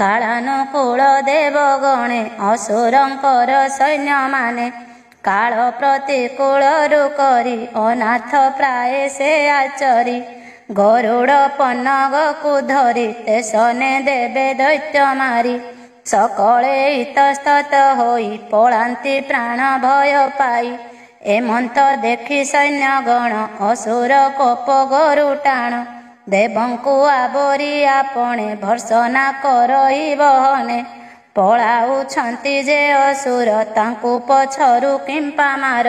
କାଳାନୁକୂଳ ଦେବଗଣେ ଅସୁରଙ୍କର ସୈନ୍ୟମାନେ। କାଳ ପ୍ରତିକୂଳରୁ କରି ଅନାଥ ପ୍ରାୟ ସେ ଆଚରି। ଗରୁଡ଼ ପନଗକୁ ଧରି ତେସନେ ଦେବେ ଦୈତ୍ୟ ମାରି। ସକଳେ ଇତସ୍ତତ ହୋଇ ପଳାନ୍ତି ପ୍ରାଣ ଭୟ ପାଇ। ଏମନ୍ତ ଦେଖି ସୈନ୍ୟଗଣ ଅସୁର କୋପ ଗରୁ ଟାଣ। ଦେବଙ୍କୁ ଆବରି ଆପଣେ ଭର୍ସନା କରଇ ବହନେ। ପଳାଉଛନ୍ତି ଯେ ଅସୁର ତାଙ୍କୁ ପଛରୁ କିମ୍ପା ମାର।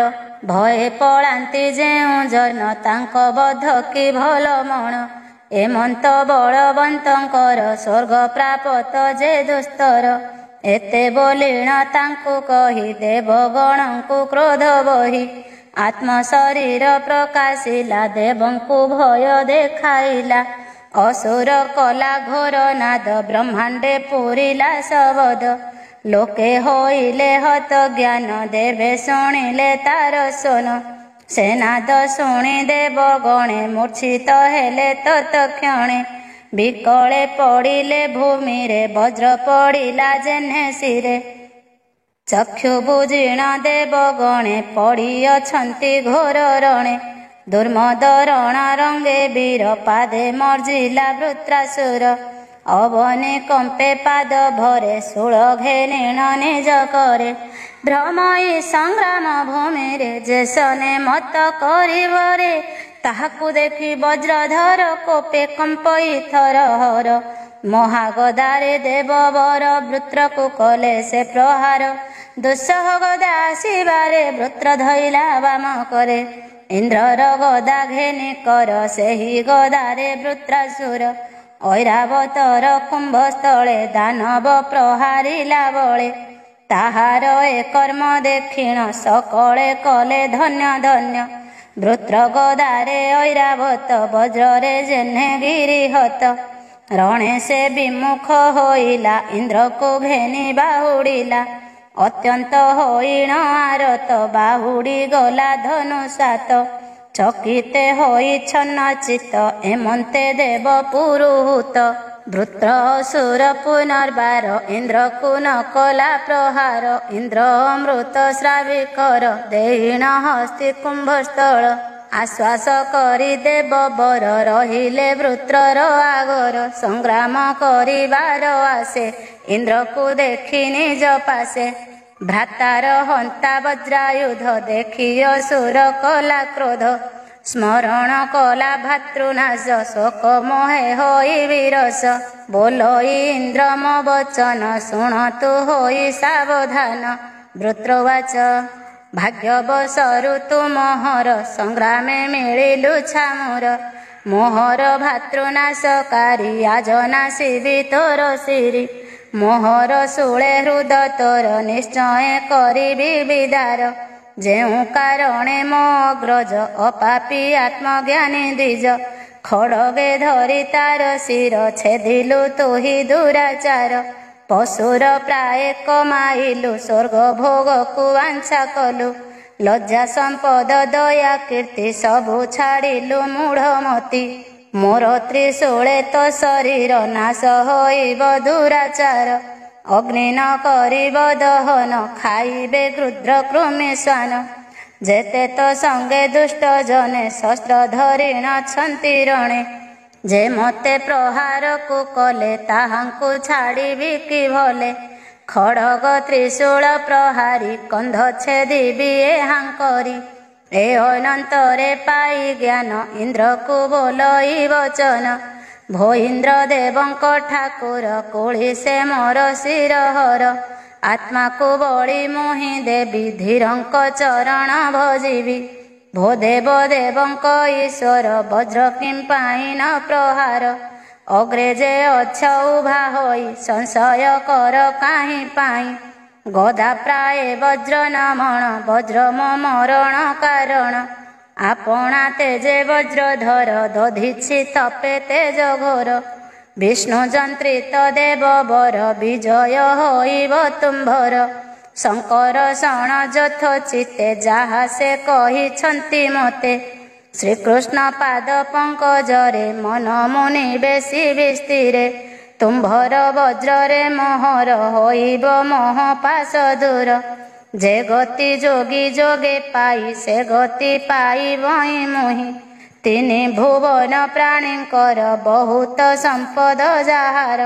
ଭୟେ ପଳାନ୍ତି ଯେଉଁ ଜନ ତାଙ୍କ ବଧ କି ଭଲ ମଣ। ଏମନ୍ତ ବଳବନ୍ତଙ୍କର ସ୍ୱର୍ଗ ପ୍ରାପତ ଯେ ଦୁସ୍ତର। ଏତେ ବୋଲିଣ ତାଙ୍କୁ କହି ଦେବଗଣଙ୍କୁ କ୍ରୋଧ ବହି। ଆତ୍ମ ଶରୀର ପ୍ରକାଶିଲା ଦେବଙ୍କୁ ଭୟ ଦେଖାଇଲା। असुर कला घोर नाद ब्रह्मांडे पूरिला सबद लोके होइले हत ज्ञान देवे शुणिले तार सोन से नाद शुणी देव गणे मूर्छित हेले तत्क्षणे विकले पड़िले भूमि रे वज्र पड़िला जेह्ने शिरे चक्षु बुझीण देव गणे पड़ी अछंती घोर रणे दुर्मद रणा रंगे वीर पादे मर्जिला वृत्रासुर अवने कंपे पाद भरे शूल घेनिण निज करे भ्रमई संग्राम भूमि रे जेसने मत करिवरे ताहाकु देखि वज्रधर कोपे कंपई थर हर महागदारे देव वर वृत्र को कले से प्रहार दुस्सह गदा शिवारे वृत्र धैला वाम करे इंद्रर गदा घेनि कर सेहि गदारे वृत्रासुर ऐरावतर कुंभस्थले दानव प्रहारिला बळे ताहार ए कर्म देखिण सकळे कले धन्य धन्य वृत्र गदारे ऐरावत वज्रे जेह्ने गिरिहत रणे से विमुख होइला इंद्र को घेनि बाहुडिला अत्यंत होइण आरत बाहुडी गला धनुषात चकिते होई छन्न चित्त एमन्ते देव पुरुहूत वृत्र असुर पुनर्बार इंद्र को न कला प्रहार इंद्र अमृत श्राविकर देहिण हस्ति कुंभस्थल आश्वास करी देव बर रहिले वृत्रर आगर संग्राम करिबार आसे इंद्र को देखि निज पासे भ्रातार हंता वज्रायुध देखि असुर कला क्रोध स्मरण कला भातृनाश शोक मोहे होई विरस बोलोई इंद्र मो वचन शुणतु होई सावधान वृत्रोवाच भाग्यवशरु तुमहर संग्रामे मिलिलु छामुर मोहर भातृनाशकारी आज नासिबि तोर शिरी मोहर शूले हृद तोर निश्चय करिबि विदार जेउ कारणे मो अग्रज अपापी आत्मज्ञानी द्विज खड़गे धरि तार शिर छेदिलु तुहि दुराचार पशुर प्राय कमाइलु स्वर्ग भोग को वांछा कलु लज्जा संपद दया कीर्ति सबु छाड़िलु मूढ़मती मोर त्रिशूले तो शरीर नाश होइब दुराचार अग्नि न करिब दहन खाइबे क्रुद्र कृमि स्वान जेते तो संगे दुष्ट जने शस्त्र धरिण छन्ति रणे जे मते प्रहार को कले ताहांकु छाड़िबि कि भले खड़ग त्रिशूल प्रहारी कंध छेदिबि एहांकरी ए अनंतरे पाई ज्ञान इंद्र को बोलई वचन भो इंद्र देवंक ठाकुर कोଳି से मोर शिरहर आत्मा को बळी मोहि देवी धीरंक चरण भजिबि भो देव देवंक ईश्वर वज्र किं पाई न प्रहार अग्रे जे अछ उभा होई संशय कर काहि पाई गदा प्राय वज्र नमण वज्र मो मरण कारण आपणा तेजे वज्रधर दधिछि तपे तेज घोर विष्णु जंत्रित देव बर विजय होइब तुम्भर शंकर शरण यथोचिते जाहा से कहिछन्ति मते श्रीकृष्ण पाद पंकजरे मन मुनि बेसी विस्तिरे तुम्भर वज्रे मोहर होइब मोह पाश दूर जे गति जोगी जोगे पाई से गति पाई बही मुहि तिनि भुवन प्राणींकर बहुत संपद जाहार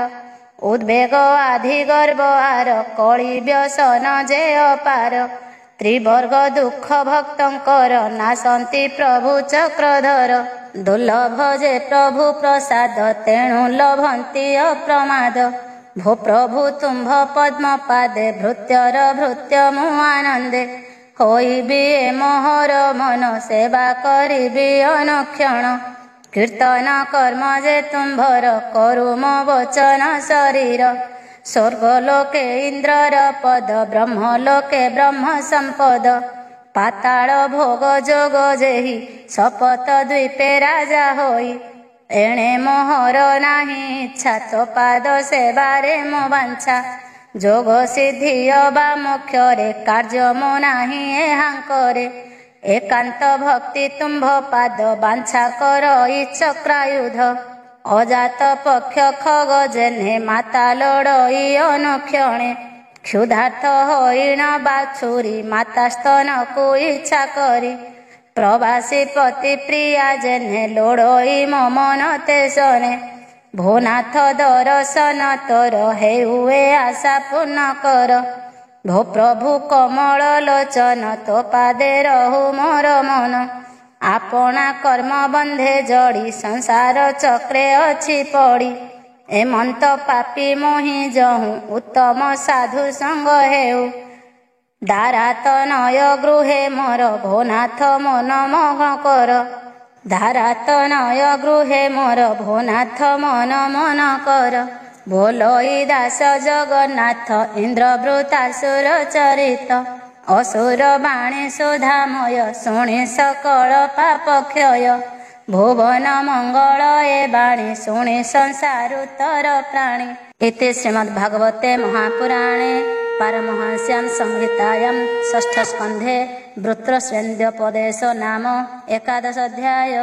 उद्वेग आधि गर्भ आर कଳି व्यसन जे अपार त्रिवर्ग दुख भक्तंकर नासंति प्रभु चक्रधर दुर्लभ जे प्रभु प्रसाद तेणु लभंति अप्रमाद भो प्रभु तुम्भ पद्म पादे भृत्यर भृत्य मु आनंदे होइबि ए मोहर मन सेवा करिबि अनुक्षण कीर्तन कर्म जे तुम्भर करु मो वचन शरीर स्वर्ग लोके इंद्रर पद ब्रह्म लोके ब्रह्म संपद पाताल भोग जोग जेहि शपथ द्वीपे राजा होई एणे मोहर नाही इच्छा तो पाद सेवारे मो बांछा जोग सिद्धि अबा मोक्षरे कार्य मो नाही एहांकरे एकांत भक्ति तुम्भ पाद बांछा कर चक्रायुध अजात पक्ष खग जेने माता लड़ई अनुक्षणे क्षुधार्थ होइण बाछुरी माता स्तन को इच्छा करी प्रवासी पति प्रिया जेने लोड़ई मन तेसने भोनाथ दर्शन तोर हे हुए आशा पूर्ण कर भो प्रभु कमल लोचन तो पादे रहु मोर मन आपना कर्म बंधे जड़ी संसार चक्रे अछि पड़ी एमंत पापी मोहि जहु उत्तम साधु संग हेउ दारात नय गृहे मोर भोनाथ मन मोह कर धारात नय गृहे मोर भोनाथ मन मन कर भोलई दास जगन्नाथ इंद्रवृतासुर चरित असुर बाणी सुधामय शुणी सकल पाप क्षय भुवन मंगल ए बाणी शुणी संसार तर प्राणी। इति श्रीमद्भागवते महापुराणे पारमहंस्यां संहितायां षष्ठ स्कन्धे वृत्रस्वेन्द्यपदेशो नाम 11 अध्याय।